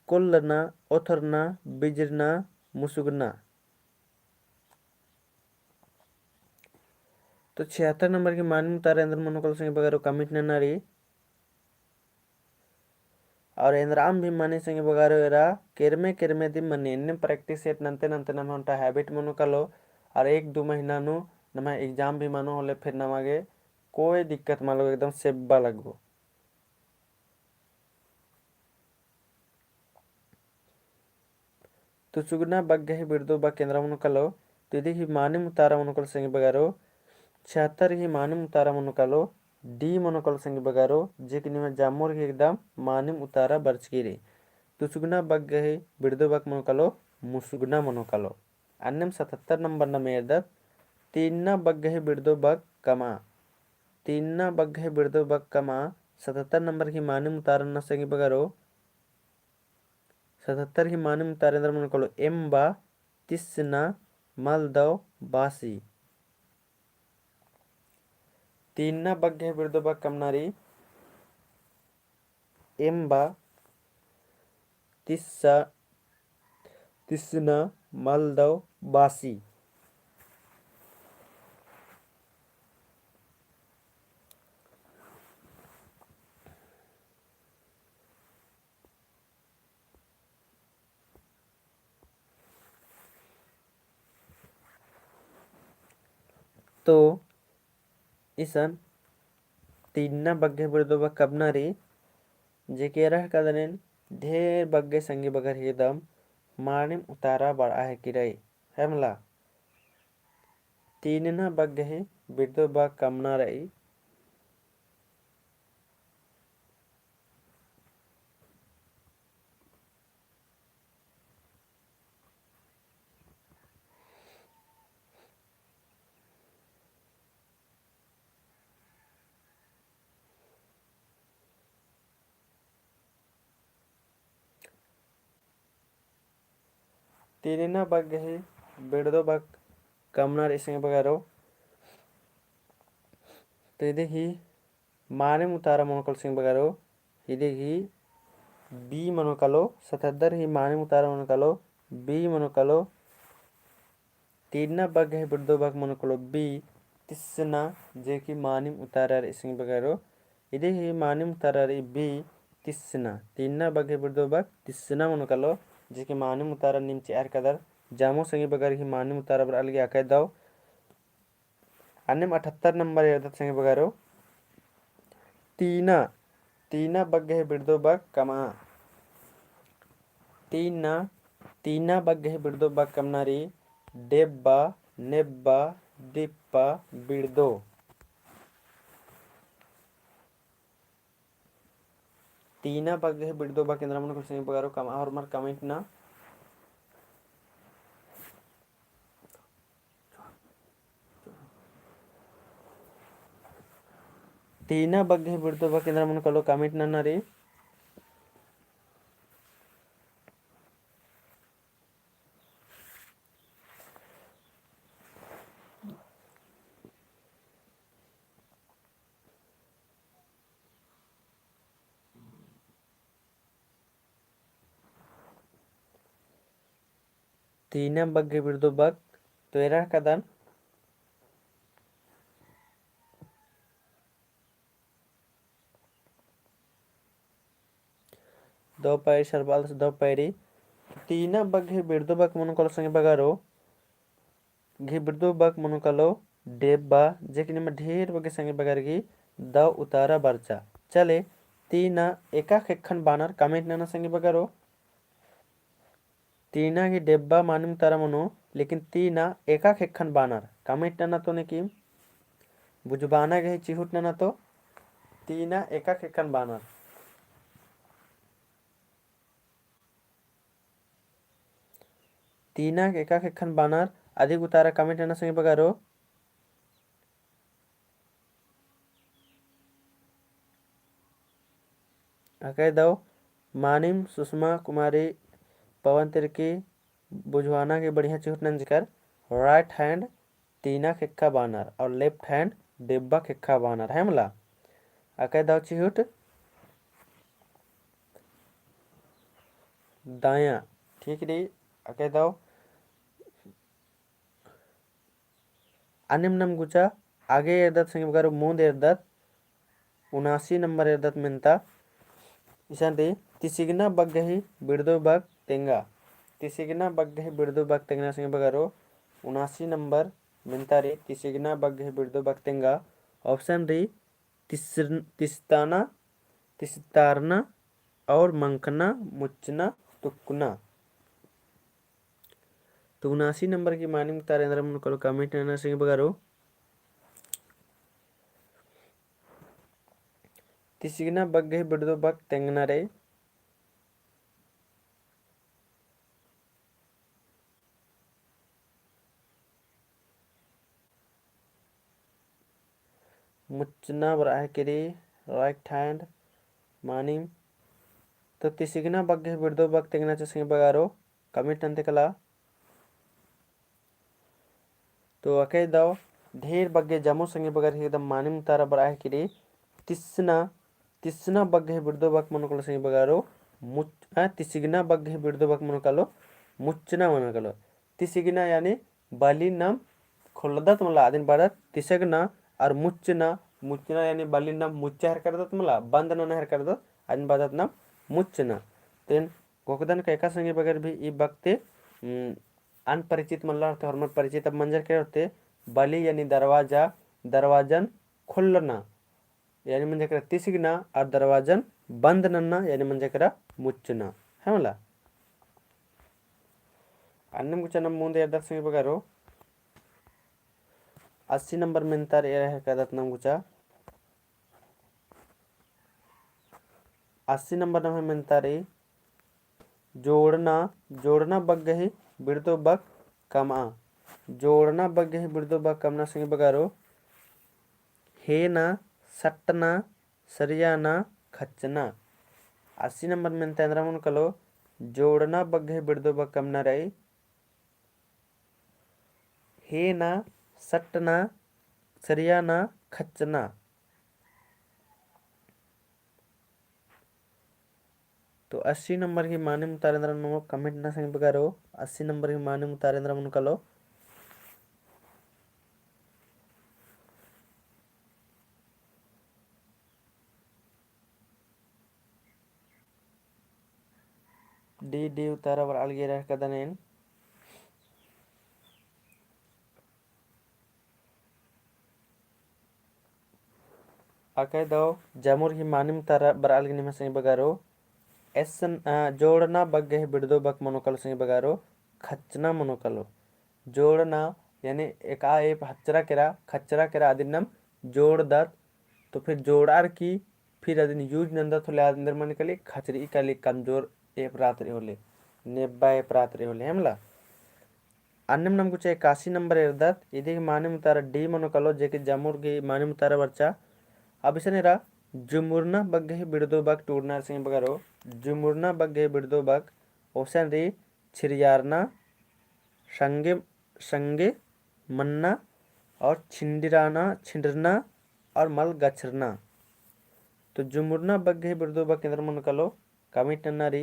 कोल्लना ओथरना बिजरना मुसुगना। तो 76 नंबर की मानी तारेंद्र मनोकल सिंह बगैर कमिट नारी और इंद्राम भी मनी सिंह बगारो एरा केरमे दी मनी इन्ने प्रैक्टिस सेट नंते नंते नम होंटा हैबिट मनो कलो और 1-2 महीना नु नम एग्जाम भी मानो होले फिर नमागे कोई दिक्कत मालो एकदम सेब्बा लगो तो सुगना बग्गे ही बिर्दो बग केंद्र मनो कलो तो यदि ही मानी मुतारा मनो कल सिंह बगारो 76 ही मानी मुतारा मनो कलो डी मनोकल संग बगारो जे कि निम जामोर के एकदम मानिम उतारा बर्चकीरे तुसुगना बग गए बिड़दो बग मनोकलो मुसुगना मनोकलो अन्नम 77 नंबर न मेरदत तीनना बग गए बिड़दो बग कमा तीनना बग गए बिड़दो बग कमा 77 नंबर की मानिम उतारन न संग बगारो 77 की मानिम उतारेंद्र मनोकलो एम्बा तिस्ना मलदव बासी तीनना बग्गे बिड़दो बग कमनारी एम्बा तिस्सा तिस्ना मलदव बासी। तो इसन तीनना बग्गे बिड़दो बग कबनारी जे के रह कदनेन ढेर बग्गे संगे बगर एकदम मानिम उतारा बड़ा है कि रही है मला तीनना बग्गे बिड़दो बग कमना रही तीनना बग्गे बिड़दो बग कमना रही संगे बगारो तो यदि ही मानिम उतारा मनोकल सिंह बगारो यदि ही बी मनोकलो 77 ही मानिम उतारा मनोकलो बी मनोकलो तीनना बग है बिड़दो बग मनोकलो बी तिस्ना जे की मानिम उतारा सिंह बगारो इदे ही मानिम तारारी बी तिस्सना तीनना बगे बिर्दो बग तिस्सना मनकलो जेके मानिम उतारा निमचे आर कदर जामो संगी बगर ही मानिम उतारा बर अलगे आके दाव अन्यम 78 नंबर यदत संगी बगारो तीना तीना बगे बिर्दो बग कमा तीना तीना बगे बिर्दो बग कमनारी डेब्बा नेब्बा दिप्पा बिर्दो तीना बगे बिर्दो बग केंद्र मन कुछ बगारो कमा और मर कमेंट ना तीना बगे बिर्दो बग केंद्र मन कलो कमेंट ना रे तीना बगे बिर्दो बग तो एरा कदन दो पैरी सरबाल से दो पैरी तीना बगे बिर्दो बग मन कलो संगे बगारो घी बिर्दो बग मन कलो डेब्बा जेकिन में ढेर बगे संगे बगर गी द उतारा बरचा चले तीना एका खेखन बानर कमेंट नना संगे बगारो तीना की डेब्बा मानिम तारा मनो लेकिन तीना एका खेखन बानर कमेंट नना तो ने की बुझबाना गए चिहुट नना तो तीना एका खेखन बानर तीना एका खेखन बानर अधिक उतारा कमेंट नना संगे बगारो कह दो मानिम सुषमा कुमारी पवन तिर्की बुझवाना के बढ़िया चिहुट नंज कर राइट हैंड तीना खेक्का बानर और लेफ्ट हैंड डिब्बा खेक्का बानर है मला कह दो चिहुट दाया ठीक रे कह दो अनिम गुचा आगे एरदत संगे बगारो मूंद एरदत 79 नंबर एरदत मिनता इशांति तिसिगना बग्गही बिर्दो बग तेंगा तिसिगना बग्गही बिर्दो बग तेंगना संगे बगारो 79 नंबर मिनतारे तिसिगना बग्गही बिर्दो बग तेंगा ऑप्शन री तिस्ताना तिस्तारना और मंकना मुच्चना तुक्कुना तो 79 नंबर की मानिंग तारेंद्र मन करो कमेंट नना संगे बगारो तिसिगना बग्गही बिर्दो बग तेंगना रे मुच्चना बराह केरी राइट हैंड मानिम तो तिसिगना बग्गे बिर्दो बग तेंगना संगे बगारो कमेंट अंते कला तो अके दाव ढेर बग्गे जमो संगे बगर एकदम मानिम तारा बराह केरी तिस्ना तिस्ना बग्गे बिर्दो बग मन कलो संगे बगारो तिसिगना बग्गे बिर्दो बग मन कलो मुच्चना मन कलो तिसिगना यानी बाली नाम खोलदत मला आदिन बादत तिसगना और मुच्चना मुच्चना यानी बाली नाम मुच्चा हर कर दत मला बंद न हर कर दत आदिन बादत नाम मुच्चना तेन गोकदन का एका संगे बगर भी ई बगते अनपरिचित मल्ला होते और परिचित अब मंजर के होते बली यानी दरवाजा दरवाजन खुलना यानी मंजे करा तिसगना और दरवाजन बंद नन्ना यानी मंजे करा मुच्चना है मला अन्नम कुचनम मुंदे एरदक संगे बगारो 80 नंबर मिनतार ए है कदत नम गुचा 80 नंबर नम मिनतारे जोड़ना जोड़ना बग्गही बिर्दो बग कमा जोड़ना बग्गही बिर्दो बग कमना संगे बगारो हेना सट्टना सरियाना खच्चना 80 नंबर मिनता इंद्रा मन कलो जोड़ना बग्गही बिर्दो बग कमना रही हेना सट्टना सरियाना खच्चना तो 80 नंबर की माने मुतारेंद्र नो कमेंट ना संग बगारो 80 नंबर की माने मुतारेंद्र मन कलो डी उतारा बर अलगे रह कदनेन अकैदो जमुर ही मानिम तारा बर अलगे निम संग बगारो एसन जोड़ना बग्गे बिड़दो बक मनोकल संग बगारो खच्चना मनोकलो जोड़ना यानी एक खच्चरा केरा आदिनम जोड़ दत तो फिर जोड़ार की फिर अदिन यूज नंदा थोले अंदर मन कली खचरी कली कमजोर एक रात रे होले नेब्बा एक रात रे होले हमला अन्नम नम कुछ 81 नंबर इरदत इदी माने मुतारा डी मनोकलो जेके जमुर की माने मुतारा बच्चा अब इसे नेरा जुमुरना बग्गे बिड़दो बक टूरना सिंह बगारो जुमुरना बग्गे बिड़दो बक ओसन री छिरियारना संगे संगे मन्ना और छिंडरना और मल गछरना तो जुमुरना बग्गे बिड़दो बक केंद्र मन कलो कमिट नन्नारी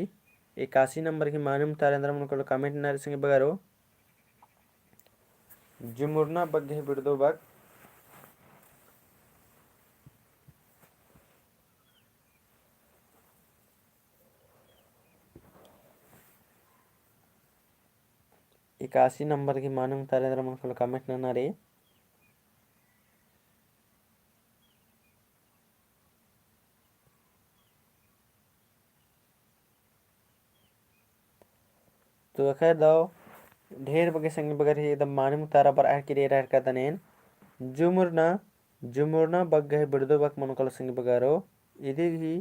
81 नंबर की मानम तारेंद्र मन कलो कमिट नन्नारी सिंह बगारो जुमुरना बग्गे बिड़दो बक 81 नंबर की मानम तारेंद्र मन कलो कमिट नन्नारी तो अखर दो ढेर बगे संग बगर ही एकदम मानम तारा पर आर की रे रह कदनेन जुमुरना बग्गे बिड़दो बक मनोकल संग बगारो इदी ही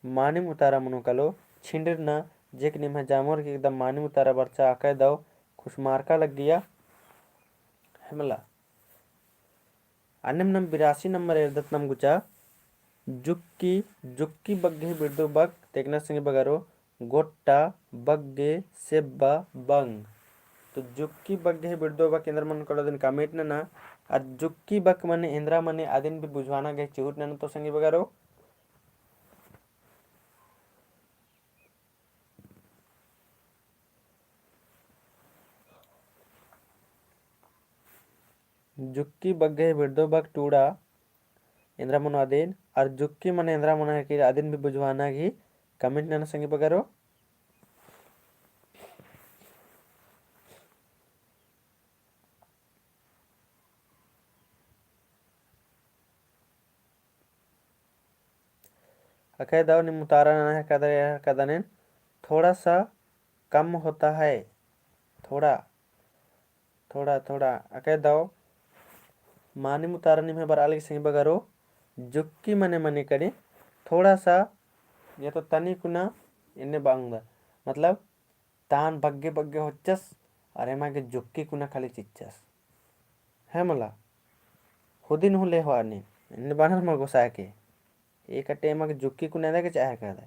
मानिम उतारा मनोकलो छिंडरना जेक निम है जामोर की एकदम मानिम उतारा बरचा आके दो खुशमारका लग गया हमला अन्नम नम 82 नंबर एरदत नम गुचा जुक्की बग्गे बिड़दो बक तेकना संग बगारो गोट्टा बग्गे सेब्बा बंग तो जुक्की बग्गे बिड़दो बक इंद्र मन कलो दिन कमेट ना और जुक्की बक मने इंद्रा मने आदिन भी बुझवाना गए चिहुट नन तो संगी बगारो जुक्की बग्गे बिड़दो बक टूड़ा इंद्रा मन आदिन और जुक्की मने इंद्रा मन है कि आदिन भी बुझवाना की कमेंट नन संगी बगारो अखे दाव निम उतारा ना है कदनेन थोड़ा सा कम होता है थोड़ा थोड़ा थोड़ा अके दाव मानी मुतारा निम है बर अलग संग बगारो जुक्की मने मने करे थोड़ा सा या तो तनी कुना इन्ने बांगदा मतलब तान बग्गे बग्गे होचस अरे मागे जुक्की कुना खाली चिच्चस है मला खुदिन हुले हो आने इन्ने बानर मगो साके एक अटे मागे जुक्की कुना दे के चाहे कहदा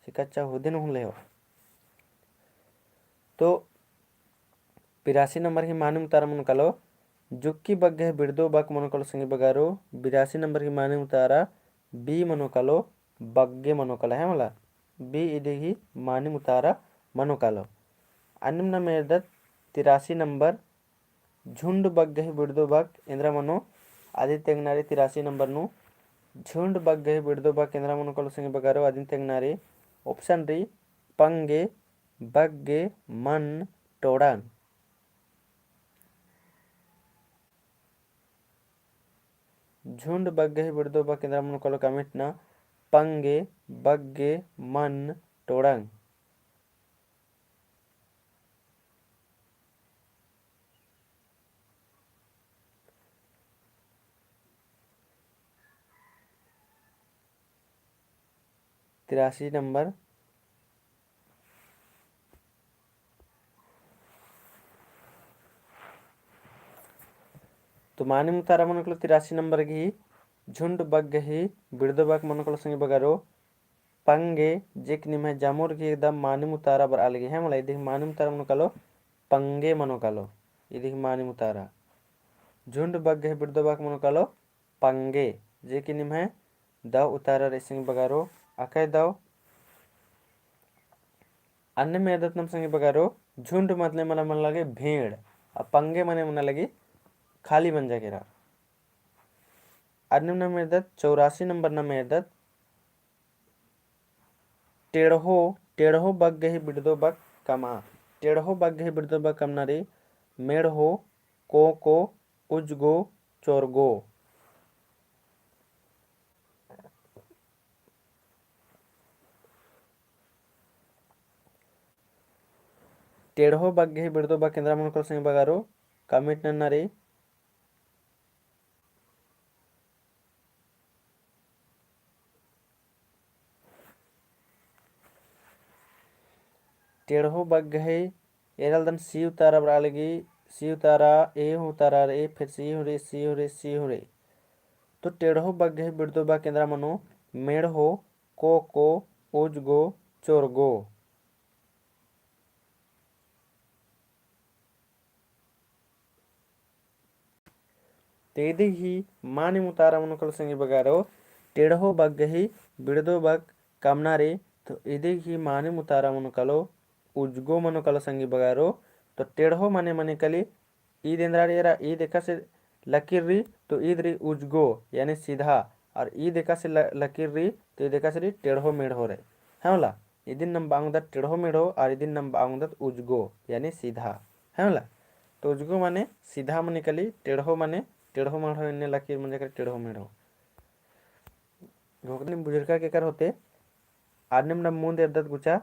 सिकच्चा हुदिन हुले हो तो 82 नंबर की मानी मुतारा मन कलो जुक्की बग्गे बिड़दो बक मनोकलो संगे बगारो 82 नंबर की माने उतारा बी मनोकलो बग्गे मनोकला है मला बी इदेगी माने उतारा मनोकलो अन्नम न मेरदत 83 नंबर झुंड बग्गे बिड़दो बक इंद्र मनो आदित्य नारी 83 नंबर नु झुंड बग्गे बिड़दो बक इंद्र मनोकलो संगे बगारो आदित्य नारी ऑप्शन री पंगे बग्गे मन टोड़ान झुंड बग्गे बिड़दो बक इंद्र मनोकलो कमिट ना पंगे बग्गे मन टोड़ंग 83 नंबर तो मानी मुतारा मनोकलो 83 नंबर की झुंड बग्गे बिड़दो बक मनोकलो संगे बगारो पंगे जेक निम है जामुर की एकदम मानी मुतारा बर अलगे है मला इदिक मानी मुतारा मनोकलो पंगे मनोकलो इदिक मानी मुतारा झुंड बग्गे बिड़दो बक मनोकलो पंगे जेक निम है दाव उतारा रेसिंग बगारो अकय दाव अन्य में आदत नम संगे बगारो झुंड मतलब मला मन लगे भेड़ और पंगे मने मन लगे खाली बन जाएगा अन्य नम आदत 84 नंबर नम आदत टेढ़ो टेढ़ो बग्गहि बिड़दो बग कमा। टेढ़ो बग्गहि बिड़दो बग कमनारी मेढ़ो को उजगो चोरगो। टेढ़ो बग्गहि बिड़दो बग केंद्रा मनकल संग बगारो कमिट नन्नारी टेढ़ो बग्गहि एरलदन सी उतारा बरालगी सी उतारा ए उतारा रे फिर सी हो रे सी हो रे सी हो रे। तो टेढ़ो बग्गहि बिड़दो बग केंद्रा मनो मेढ़ो को उजगो चोरगो। तेदिही मानि मुतारा मनकल संगी बगारो टेढ़ो बग्गहि बिड़दो बग कमनारे। तो इदिही मानि मुतारा मनकलो उजगो मनकल संगी बगारो। तो टेढ़ो माने मने कली ईद इंद्रारी एरा ई देखा से लकीर री तो ईद री उजगो यानी सीधा और ई देखा से लकीर री तो ई देखा से री टेढ़ो मेढ़ो रे है वाला। इदिन नम बांगदत टेढ़ो मेढ़ो और इदिन नम बांगदत उजगो यानी सीधा है वाला। तो उजगो माने सीधा माने कली टेढ़ो माने टेढ़ो मेढ़ो इन्ने लकीर म्हणजे कर टेढ़ो मेढ़ो। घोकनी बुजुर्गा के कर होते आदनिम नम मुंद एद्दत गुचा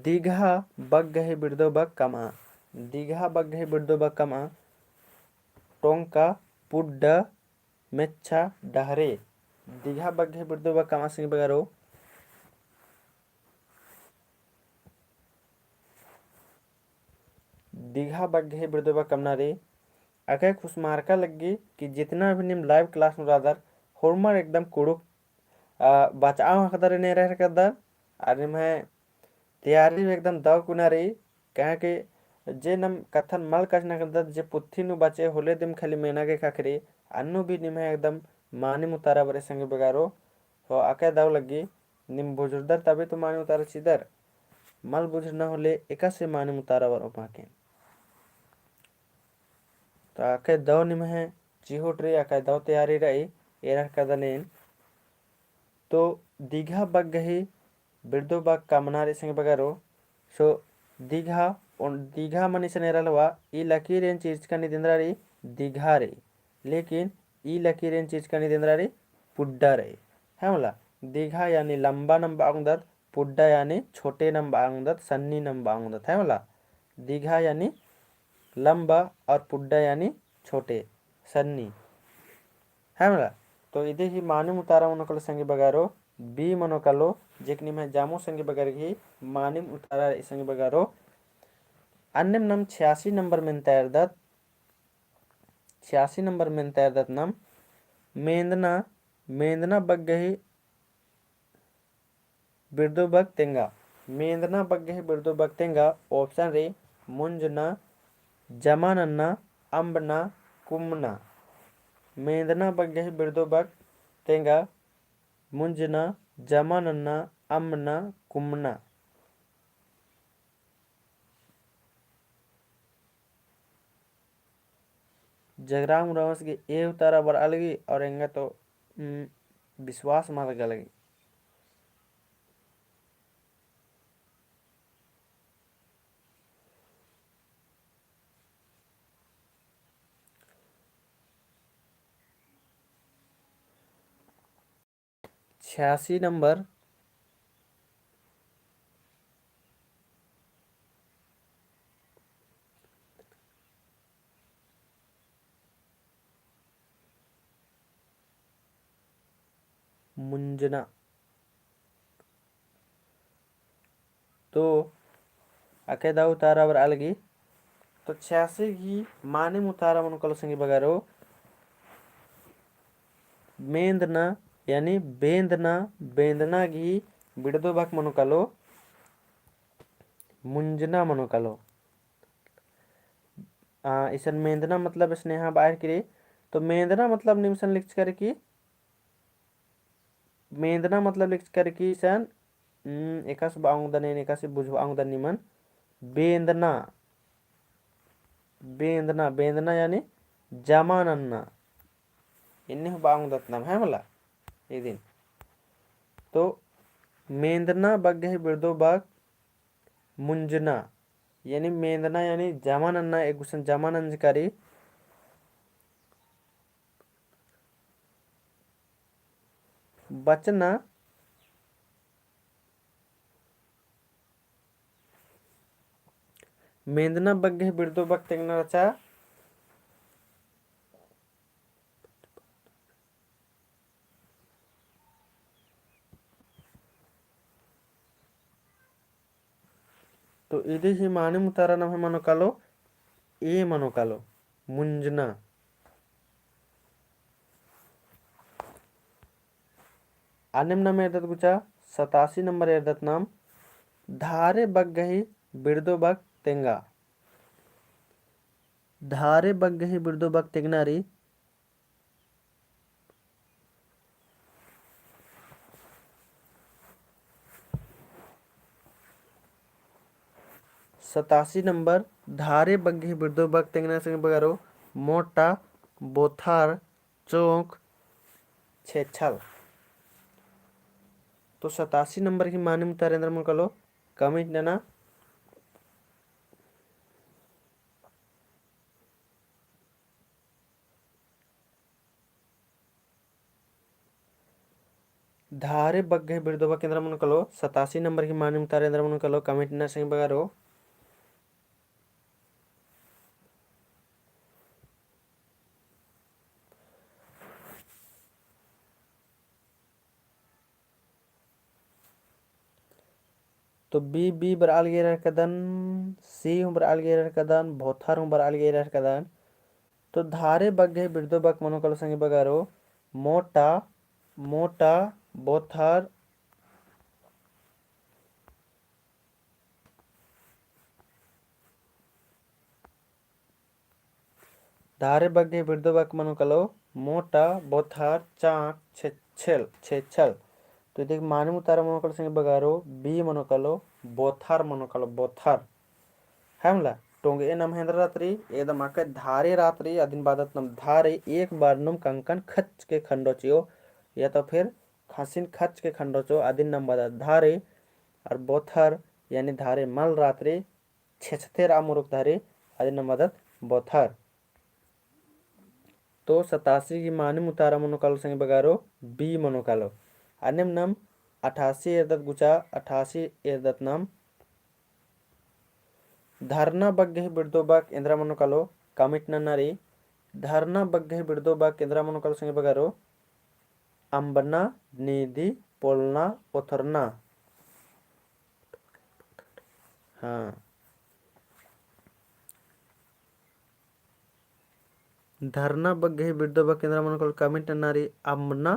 दीघा बग्गहि बिड़दो बग कमा। दीघा बग्गहि बिड़दो बग कमा टोंका पुड्ड मेच्छा डहरे। दीघा बग्गहि बिड़दो बग कमा सिंह बगारो दीघा बग्गहि बिड़दो बग कमना रे अके खुशमारका लगी कि जितना भी निम लाइव क्लास में रादर होमर एकदम कुड़ुक बचाव हकदर ने रह कदर अरे मैं तैयारी में एकदम दव कुना रही कहे कि जे नम कथन मल कच न कदर जे पुत्थी नु बचे होले दिम खाली मेना के खखरी अन्नु भी निम है एकदम मानी मुतारा बरे संग बगारो। तो अके दव लगी निम बुजुर्दर तभी तो मानी मुतारा चिदर मल बुझ न होले एका से मानी मुतारा बर पाके। तो आके दव निम है चिहोट रे आके दव तैयारी रही एरा कदनेन। तो दीघा बग्गहि बिड़दो बग कमनारे संग बगारो सो दीघा दीघा मनीषन एरलवा ई लकीर एन चीज का निदेंद्रा रे दीघा रे लेकिन ई लकीर एन चीज का निदेंद्रा रे पुड्डा रे है मला। दीघा यानी लंबा नंबा आंगदत पुड्डा यानी छोटे नंबा आंगदत सन्नी नंबा आंगदत है मला। दीघा यानी लंबा और पुड्डा यानी छोटे सन्नी है मला। तो इदे ही मानु उतारा मनकल संगे बगारो बी मनकलो जेकनी में जामो संगे बगार ही मानिम उतारा संगे बगारो अन्यम नम 86 नंबर में तैयार दत 86 नंबर में तैयार दत नम मेंदना मेंदना बग्गही बिरदो बग तेंगा। मेंदना बग्गही बिरदो बग तेंगा ऑप्शन रे मुंजना जमानन्ना अंबना कुमना। मेंदना बग्गहि बिड़दो बग तेंगा मुंजना जमानन्ना अम्मना कुमना। जगराम रवस के ए उतारा बर अलगी और एंगा तो विश्वास मार गलगी। छियासी नंबर मुंजना। तो अकेदा उतारा बर अलगी तो 86 की माने मुतारा मनकल संगे बगारो मेंदना यानी बेंदना बेंदना की बिड़दो बक मनकलो मुंजना मनकलो। इसन मेंदना मतलब स्नेहा बाहर करे तो मेंदना मतलब निमसन लिख कर की मेंदना मतलब लिख कर की सन एकास बांगदन एकास बुझ बांगदन निमन बेंदना बेंदना बेंदना यानी जमानन्ना इन्हें बांगदत नाम है मला ये दिन। तो मेंदना बग्गे बिरदो बाग मुंजना यानी मेंदना यानी जमानन्ना एक गुसन जमानंजकारी बचना मेंदना बग्गे बिरदो बाग तेंगना रचा तो इधे ही माने मुतारा नाम है मनो कालो ए मनो कालो मुंजना आनेम नाम एरदत गुचा 87 नंबर एरदत नाम धारे बग गही बिरदो बग तेंगा धारे बग गही बिरदो बग तेंगनारी 87 नंबर धारे बग्घे बिरदो बग तेंगना संग बगारो मोटा बोथार चौक छेछल तो 87 नंबर की माने मुतारेंद्र मन कलो कमेंट नना धारे बग्घे बिरदो बग केंद्र मन कलो 87 नंबर की माने मुतारेंद्र मन कलो कमेंट नना संग बगारो तो बी बर algerar kadan सी बर algerar kadan बोथार बर algerar kadan तो धारे बग्घे बिरदो बग मनो कलो संग बगारो मोटा मोटा बोथार धारे बग्घे बिरदो बग मनो कलो मोटा बोथार चाक छेछल छेछल तो देख माने मुतारा मनो कलो संग बगारो बी मनो कलो बोथार हमला टोंगे ए नम हेंद्र रात्रि एकदम आके धारे रात्रि अदिन बादत नम धारे एक बार नम कंकन खच के खंडोचियो या तो फिर खासिन खच के खंडोचो अदिन नम बादत धारे और बोथर यानी धारे मल रात्रि छेछते रामुरुक धारे अदिन नम बादत बोथर तो 87 की माने मुतारा मनोकालो संग बगारो बी मनोकालो अनिम नम 88 एरदत गुचा 88 एरदत नाम धरना बग्गे बिरदो बाग इंद्रा मनोकालो कमिट नन्नारी धरना बग्गे बिरदो बाग इंद्रा मनोकालो संग बगारो अंबना नीदी पोलना उथरना हाँ धरना बग्गे बिरदो बाग इंद्रा मनोकालो कमिट नन्नारी अंबना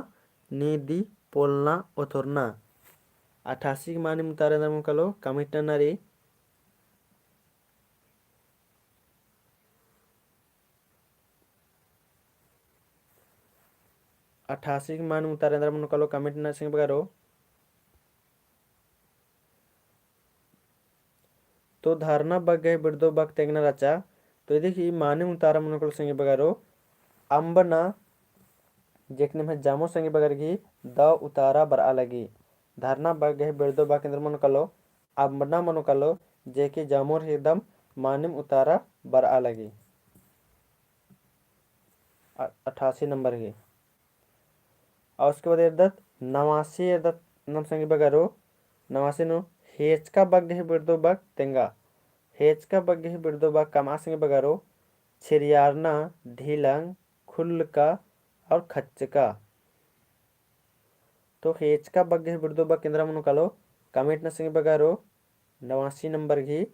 नीदी पोलना उथरना 88 की माने मुतारे इंद्रा मनोकालो कमिट नन्नारी 88 की मान मुतारेंद्र मन कलो कमेंट ना सिंह बगारो तो धारणा बग गए बिरदो बग तेंगना रचा तो देखिए माने मुतारा मन कलो सिंह बगारो अंबना जेकने में जामो संगे बगर की द उतारा बर अलगी धारणा बग गए बिरदो बग केंद्र मन कलो अंबना मन कलो जेके जामोर एकदम मानिम उतारा बर अलगी 88 नंबर की और उसके बाद एरदत 89 एरदत नम संगे बगारो 89 नो हेचका बग्गे बिरदो बग तेंगा हेचका बग्गे बिरदो बग कमा संगे बगारो छिरियारना ढीलंग खुल्लका और खच्चका तो हेचका बग्गे बिरदो बग केंद्र मनु कालो कमेंट न संगे बगारो 89 नंबर की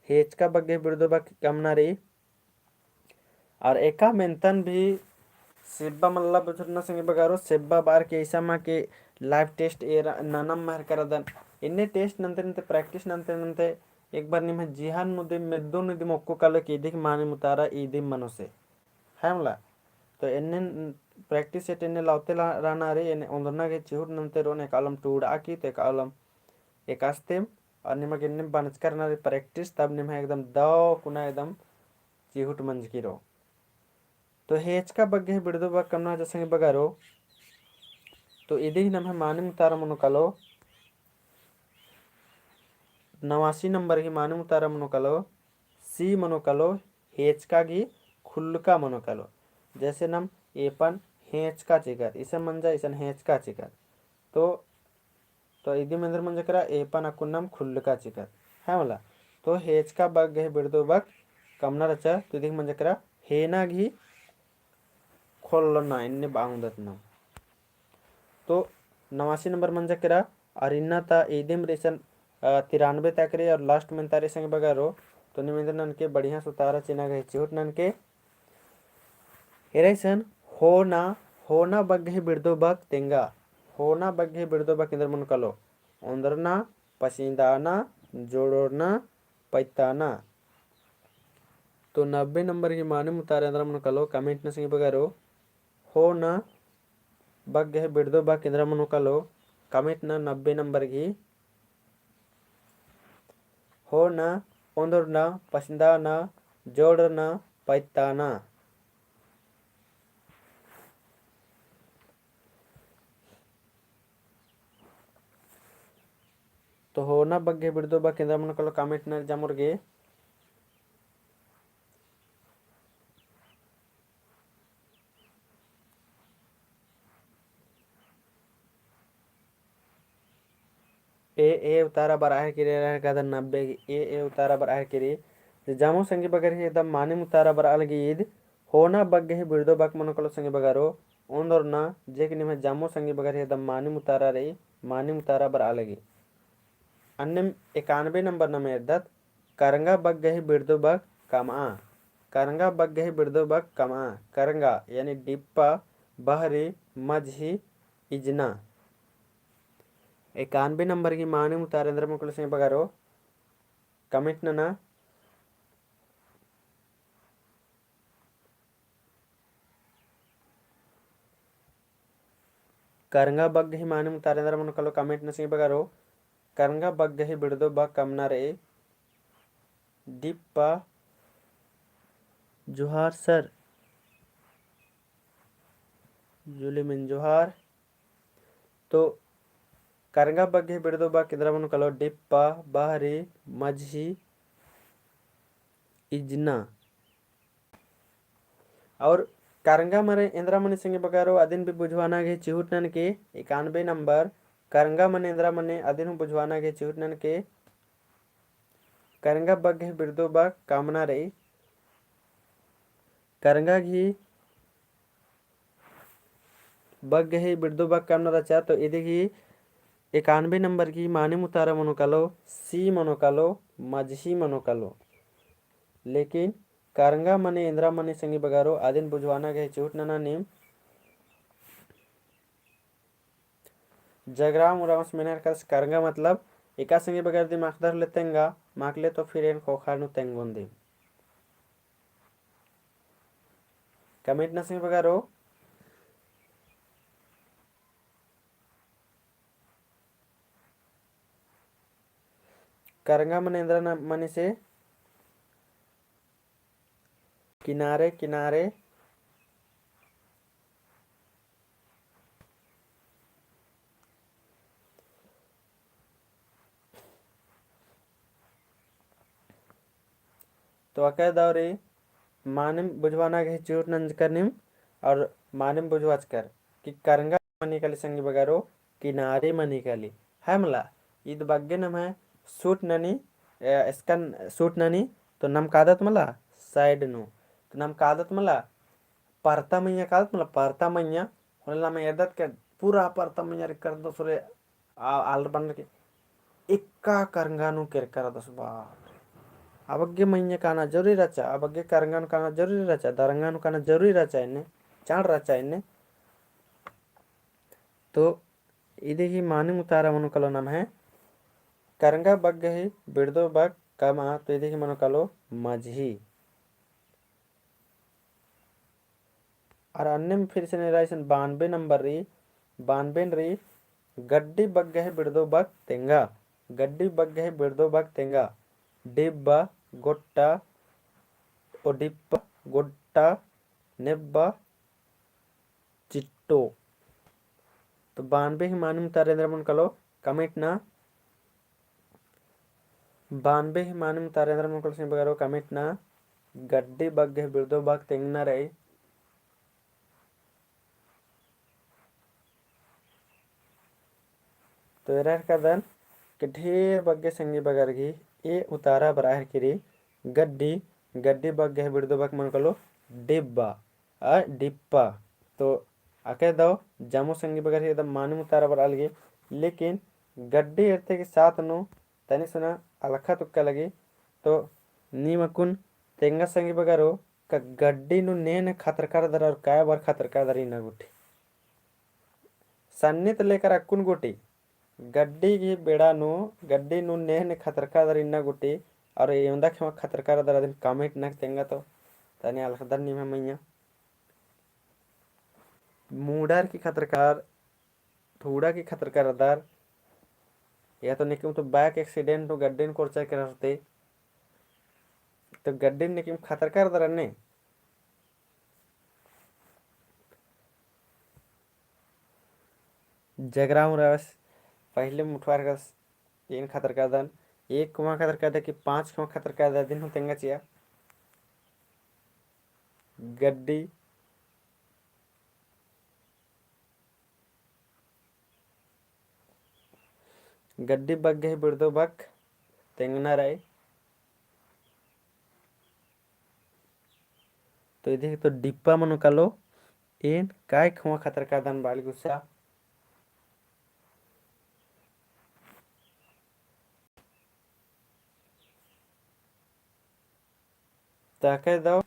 हेचका बग्गे बिरदो बग कमनारी और एका मेंतन भी सेब्बा मल्ला बुजुर्ग संगे बगारो सेब्बा बार के ऐसा मा के लाइव टेस्ट एरा ननम महर करदन इन्ने टेस्ट नंते नंते प्रैक्टिस नंते नंते एक बार निम जिहान नुदे मेद्दो नुदे मोक्को कालो के दिख माने मुतारा ईदे मनोसे हमला तो इन्ने प्रैक्टिस एट इन्ने लाउते राना रे इन्ने ओंदरना के चिहुर नंते रोने कालम टूड़ा की ते कालम एकास्ते और निमक इन्ने बनच करना प्रैक्टिस तब निम एकदम दो कुना एकदम चिहुट मंजकिरो तो हेचका बग्गे बिड़दो बग कमना जसंगे बगारो तो इदी नम माने मुतारा मनुकलो 89 नंबर की माने मुतारा मनुकलो सी मनुकलो हेचका की खुल्लका मनुकलो जैसे नम एपन हेचका चिकर इसे मंजा इसन हेचका चिकर तो इदी मंदर मंजा करा एपन अकुन्नम खुल्लका चिकर है मला तो हेचका बग गहे बिड़दो बग कमना रचा तो इदी मंजा करा हेना घी खोल ना इन्ने बाउंदत ना तो 89 नंबर मंजा करा और इन्ना ता इदिम रेसन 93 तक रे और लास्ट में तारे संग बगारो तो निमेंद्र नन के बढ़िया सुतारा चिना गए चिहुट नन के हेरेसन होना बग्गे बिड़दो बग तेंगा होना बग्गे बिड़दो बग इंदर मन कलो ओंदरना पसीदाना जोड़ोना पैताना तो 90 नंबर की माने मुतारे अंदर मन कलो कमेंट न संग बगारो होना बग्गे बिड़दो बग इंदर मन कलो कमेंट न 90 नंबर की होना ओंदरना पसीदाना जोड़ना पैताना तो होना बग्गे बिड़दो बग इंदर मन कलो कमेंट न जामुर्गे ए उतारा बर आहे किरे रह का 90 ए उतारा बर आहे किरे जामो संगे बगर हे एकदम माने उतारा बर अलगी ईद होना बग्गे हे बिड़दो बक मन कलो संगे बगारो ओंदर ना जे कि निमे जामो संगे बगर हे एकदम माने उतारा रे माने उतारा बर अलगी अन्य 91 नंबर न मेदत करंगा बग्गे हे बिड़दो बक कमा करंगा बग्गे हे बिड़दो बक कमा करंगा यानी डिप्पा बहरी मझी इजना 91 नंबर की माने मुतारेंद्र मुकुल सिंह बगारो कमेंट ना करंगा बग्गे ही माने मुतारेंद्र मुकुल कमेंट न सिंह बगारो करंगा बग्गे ही बिड़दो बग कमना रे डिप्पा जोहार सर जुली मिन जोहार तो करंगा बग्गे बिड़दो बग किधर मन कलो डिप्पा बहरी मझी इजना और करंगा मरे इंद्रा मने संगे बगारो अदिन भी बुझवाना गे चिहुटनन के 91 नंबर करंगा मने इंद्रा मने अदिन बुझवाना गे चिहुटनन के करंगा बग्गे बिड़दो बग कामना रे करंगा घी बग्गे ही बिड़दो बग कामना रचा तो इधे ही 91 नंबर की माने मुतारा मनोकालो सी मनोकालो मझी मनोकालो लेकिन करंगा मने इंद्रा मने संगी बगारो आदिन बुझवाना गए चूट नना निम जगराम उरामस मेनर कस करंगा मतलब एका संगी बगार दी माखदर लेतेंगा माकले तो फिर इन खोखानु तेंगोंदी कमेंट न संगी बगारो करंगा मने इंद्रा मने से किनारे किनारे तो अकय दौरे मानिम बुझवाना गए चूट नंज करनिम और मानिम बुझवाच कर कि करंगा मनी कली संगी बगारो किनारे मनी कली है मला ईद बग्गे नम है सूट ननी स्कन सूट ननी तो नम कादत मला साइड नु तो नम कादत मला परता मैया कादत मला परता मैया होला मैं एदत के पूरा परता मैया रे कर दो सुरे आल बन के इक्का करंगा नु कर कर दस बार अबग्गे मैया काना जरूरी रचा अबग्गे करंगान काना जरूरी रचा दरंगान काना जरूरी रचा इन्ने चाण रचा इन्ने तो इधे ही माने मुतारा मनो कलो नाम है करंगा बग्गे ही बिड़दो बग कमा तो इधे ही मनो कलो मझी और अन्य में फिर से निराशन 92 नंबर री 92 री गड्डी बग्गे ही बिड़दो बग तेंगा गड्डी बग्गे बिड़दो बग तेंगा डिब्बा गोट्टा ओडिप्पा गोट्टा नेब्बा चिट्टो। तो 92 ही मानम तारेंद्र मन कलो कमिट ना 92 ही मानम तारेंद्र मन कलो बगारो कमिट ना गड्डी बग्गे बिड़दो बग तेंगना रही। तो एरर कदन के ढेर बग्गे संगी बगर घी ए उतारा बराहर किरी गड्डी गड्डी बग्गे बिड़दो बग मन कलो डिब्बा डिप्पा। तो आके दो जामो संगी बगर ही एकदम मानू उतारा बर अलगे लेकिन गड्डी एरते के साथ नो तनी सुना अलखा तुक्का लगी। तो नी मकुन तेंगा संगी बगरो का गड्डी नु नेन खतर कर दर और काय बार खतर कर दर इना गुटी सन्नित लेकर अक्कुन गुटी गड्डी की बेड़ा नु गड्डी नु नेन खतर कर दर इना गुटी और येंदा खेमा खतर कर दर दिन कमेंट नक तेंगा तो तनी अलखदर नी में मैया मूडर की खतरकार थोड़ा की खतरकार दर या तो निकम तो बाइक एक्सीडेंट तो गड्डी को चेक करते तो गड्डी निकम खतरकार दर ने जगरा हूँ रस पहले मुठवार कस इन खतर का दन एक कुआं खतर का दे कि 5 कुआं खतर का दे दिन हूँ तेंगा चिया गड्डी गड्डी बग गए बिड़दो बग तेंगना रहे। तो इधर तो डिब्बा मनो कलो इन काय कुआं खतर का दन बाल गुस्सा ताके दो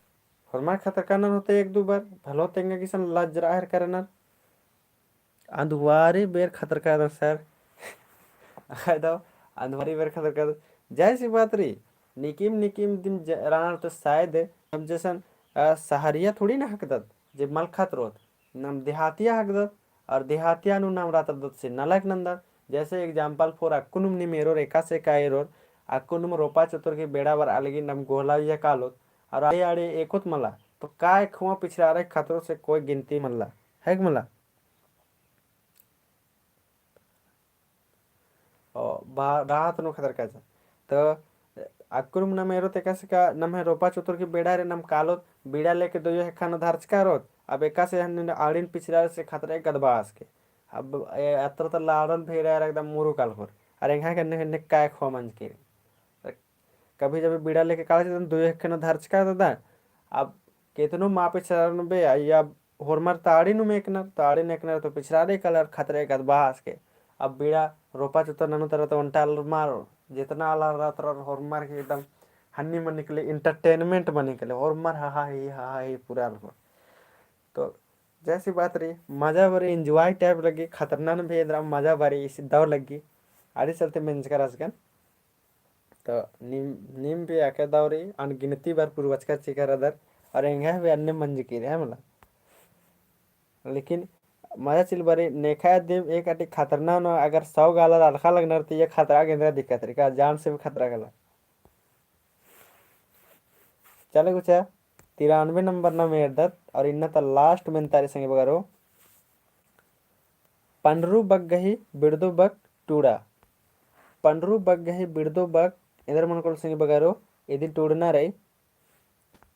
हरमार खतर करना होते एक दो बार भलो तेंगा किसन लाज राहर करना अंधवारी बेर खतर कर दो सर आए दो अंधवारी बेर खतर कर दो जैसी बात रही निकिम निकिम दिन राना तो शायद हम जैसन सहारिया थोड़ी ना हक दत जे मल खतरोत नम देहातिया हक दत और देहातिया नु नाम रात दत से नलक नंदर जैसे एग्जांपल फॉर अकुनुम नि मेरो रेखा से का एरोर अकुनुम रोपा चतुर के बेड़ा बर अलगी नम गोला या कालोत और आड़े आड़े एकोत मला तो काय खुआ पिछड़ा रहे खतरों से कोई गिनती मल्ला है कि मला राहत नो खतर कैसा तो अकुरुम न मेरो ते कैसे का नम है रोपा चतुर की बेड़ा रे नम कालो बीड़ा लेके दो ये खाना धारच का रोत अब एका से हन आड़िन पिछड़ा से खतरे गदबास के अब अत्र तो लाड़न भेड़ा एकदम मुरु कालखोर अरे यहाँ करने करने काय खो मंज के कभी जब बीड़ा लेके काले दो एक खाना धारच का दादा अब केतनो मापे चरण बे या होरमर ताड़ी नु मेकना ताड़ी नेकना तो पिछड़ा रे कलर खतरे गदबास के अब बीड़ा रोपा चुतर ननु तरह तो अंटाल मारो जितना आला रात होरमार के एकदम हन्नी मन निकले इंटरटेनमेंट बने निकले होरमार हा ही पूरा हो। तो जैसी बात रही मजा भरी इंजॉय टाइप लगी खतरनाक भी इधर मजा भरी इसी दौड़ लगी आड़ी चलते मेंज कर असगन तो नीम भी आके दौरी अनगिनती बार पूर्वज का चिकर अदर और एंगा भी अन्य मंज की रहे मतलब लेकिन मजा चिल बरे नेखा दिन एक अटी खतरनाक न अगर 100 गाला अलखा लगना तो ये खतरा के दिक्कत रही जान से भी खतरा गला चले कुछ 93 नंबर ना मेर दत और इन्ना तो लास्ट में तारी संगे बगारो पंडरू बग गही बिड़दो बग टूड़ा पंडरू बग गही बिड़दो बग इधर मन को संगे बगारो यदि टूड़ना रही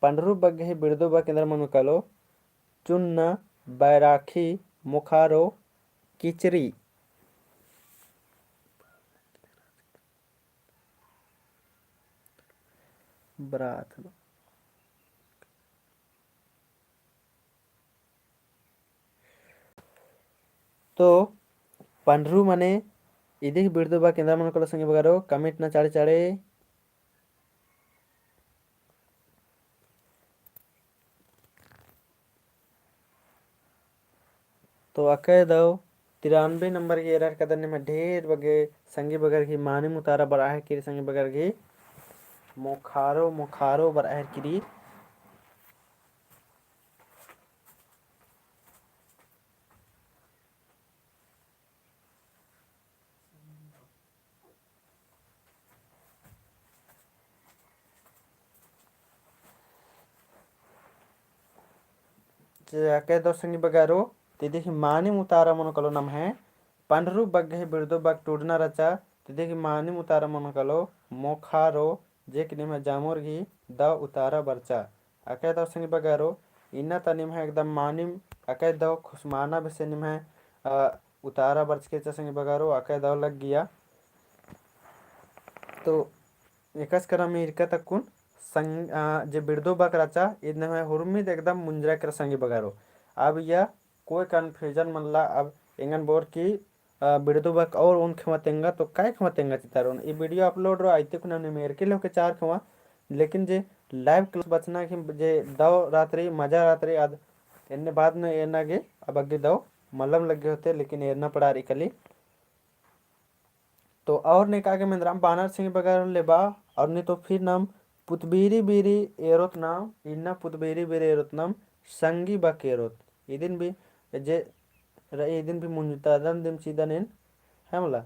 पंडरू बग गही बिड़दो बग इधर मन कलो चुन्ना बैराखी मुखारो किचरी बरात तो पंडरू मने इदी बिड़दो बा केंद्र मन को संगे बगारो कमिट ना चाड़े चाड़े तो अके दो 93 नंबर की एरर कदरने में ढेर बगे संगी बगर की मानी मुतारा बराह की संगी बगर की मुखारो मुखारो बराह की के दो संगी बगारो तिदी की मानी मुतारा मन कलो नम है पंडरू बग्गे बिरदो बग टूडना रचा तिदी की मानी मुतारा मन कलो मोखारो जे कि निम जामोर घी द उतारा बरचा अके दो संगी बगारो इन्ना तनिम है एकदम मानिम अके दो खुशमाना बसे निम है उतारा बरच के संगी बगारो अके दो लग गया तो एकस करा में इरका तकुन संग जे बिरदो बक रचा इदने में हुरमिद एकदम मुंजरा कर संगी बगारो अब यह कोई कन्फ्यूजन मनला अब इंगन बोर की बिरदो बक और उन खमतेंगा तो काय खमतेंगा चितारोन ये वीडियो अपलोड रो आइते कुन ने मेर के लोके चार खवा लेकिन जे लाइव क्लास बचना कि जे दो रात्रि मजा रात्रि आद इन्ने बाद में एना गे अब अगे दो मलम लगे होते लेकिन एरना पड़ा रही कली तो और ने कहा कि मैं बानर सिंह बगैर लेबा और नहीं तो फिर नाम पुतबीरी बीरी एरोत नाम इन्ना पुतबीरी बीरी एरोत नाम संगी बक एरोत इदिन भी जे इदिन भी मुंजतादन दिम सीदन है मला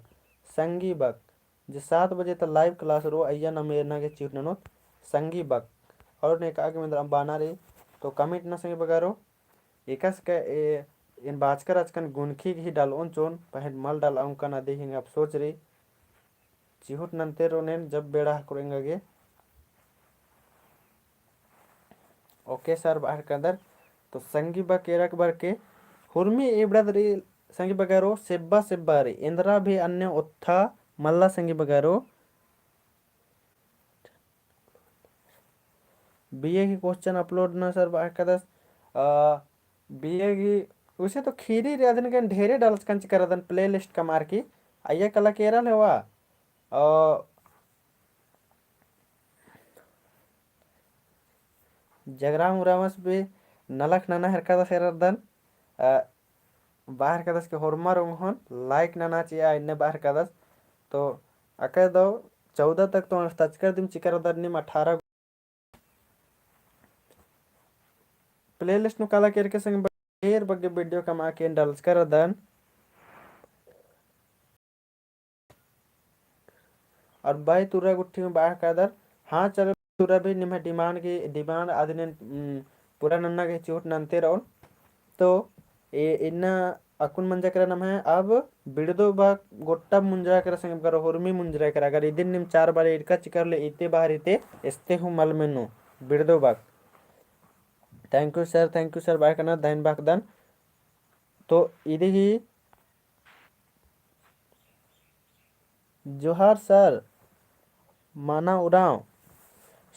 संगी बक जे 7 बजे तक लाइव क्लास रो अय्या ना मेरना के चिटनोत संगी बक और ने कहा कि मैं बाना रे तो कमिट ना संगी बगारो एकस के इन बाजकर अचकन गुनखी ही डालोन चोन पहन मल डाल उनका ना देखेंगे आप सोच रही चिहुट नंते रोनेन जब बेड़ा करेंगे ओके सर बाहर के अंदर तो संगी बकेरक बर के हुर्मी एब्रदरी संगी बगैरो सेब्बा सेब्बा रे इंद्रा भी अन्य उत्था मल्ला संगी बगैरो बीए की क्वेश्चन अपलोड ना सर बाहर का दस बीए की उसे तो खीरी रेदन के ढेरे डालस कंच करदन प्ले लिस्ट का मार की आइया कला केरल है वा जगराम उरामस भी नलक नाना हरकत सेरदन बाहर कदस के होरमा रोंगहन लाइक नाना चिया इन्ने बाहर कदस तो अके दो 14 तक तो तचकर दिम चिकर दरनिम 18 प्लेलिस्ट नु काला केर के संग ढेर बग्गे वीडियो कमा के डालस कर दन और बाई तुरा गुट्ठी में बाहर कदर हाँ चलो तुरा भी निम डिमांड आदिन पूरा नन्ना के चोट नंते रहो तो इन्ना अकुन मंजा कर नाम है अब बिड़दो बा गोट्टा मुंजरा कर संग करो हुरमी मुंजरा कर अगर इदिन निम 4 बार इडका चिकर ले इते बाहर इते एस्ते हूँ मल मेनू बिड़दो बाग थैंक यू सर बाय करना दाइन बाक दन तो इदी ही जोहार सर माना उड़ाओ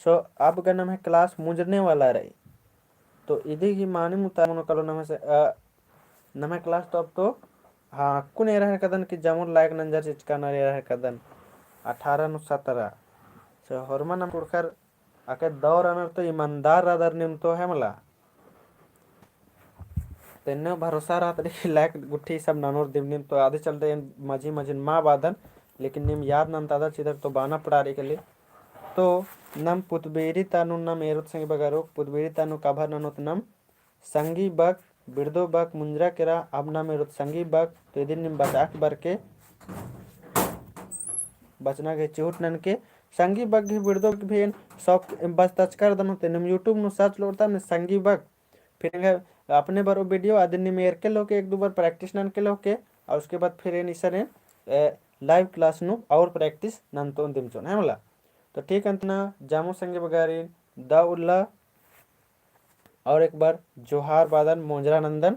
सो अब का नाम है क्लास मुंजरने वाला रही तो इदी ही मानी मुतामनो कलो नाम से नमे क्लास तो अब तो हाँ कुन एरा कदन कि जमुर लायक नंजर चिचका न एरा कदन 18 नु 17 सो हरमा नम पुरखर आके दौर अनर तो ईमानदार रादर निम तो है मला तेने भरोसा रहा तरी लायक गुट्ठी सब नानोर दिम निम तो आधे चलते मजी मजिन माँ बादन लेकिन निम याद नम तादा चिदर तो बाना पड़ा रही के लिए तो नम पुतबेरी तानु नम एरोत संगी बगारो पुतबेरी तानु काभर ननोत नम संगी बक बिरदो बक मुंजरा केरा अब नम एरोत संगी बक तो इदिन निम बचाक बर के बचना के चूट नन के संगी बक भी बिरदो भी सब बस टच कर दन होते निम यूट्यूब नु सर्च लोड़ता ने संगी बक फिर अपने बार वीडियो आदिन मेर के लोके 1-2 बार प्रैक्टिस नन के लोके और उसके बाद फिर इन लाइव क्लास नु और प्रैक्टिस नन तो दिम चोन है मला तो ठीक अंतना जामो संगे बगारी दा उल्ला और एक बार जोहार बादन मोंजरा नंदन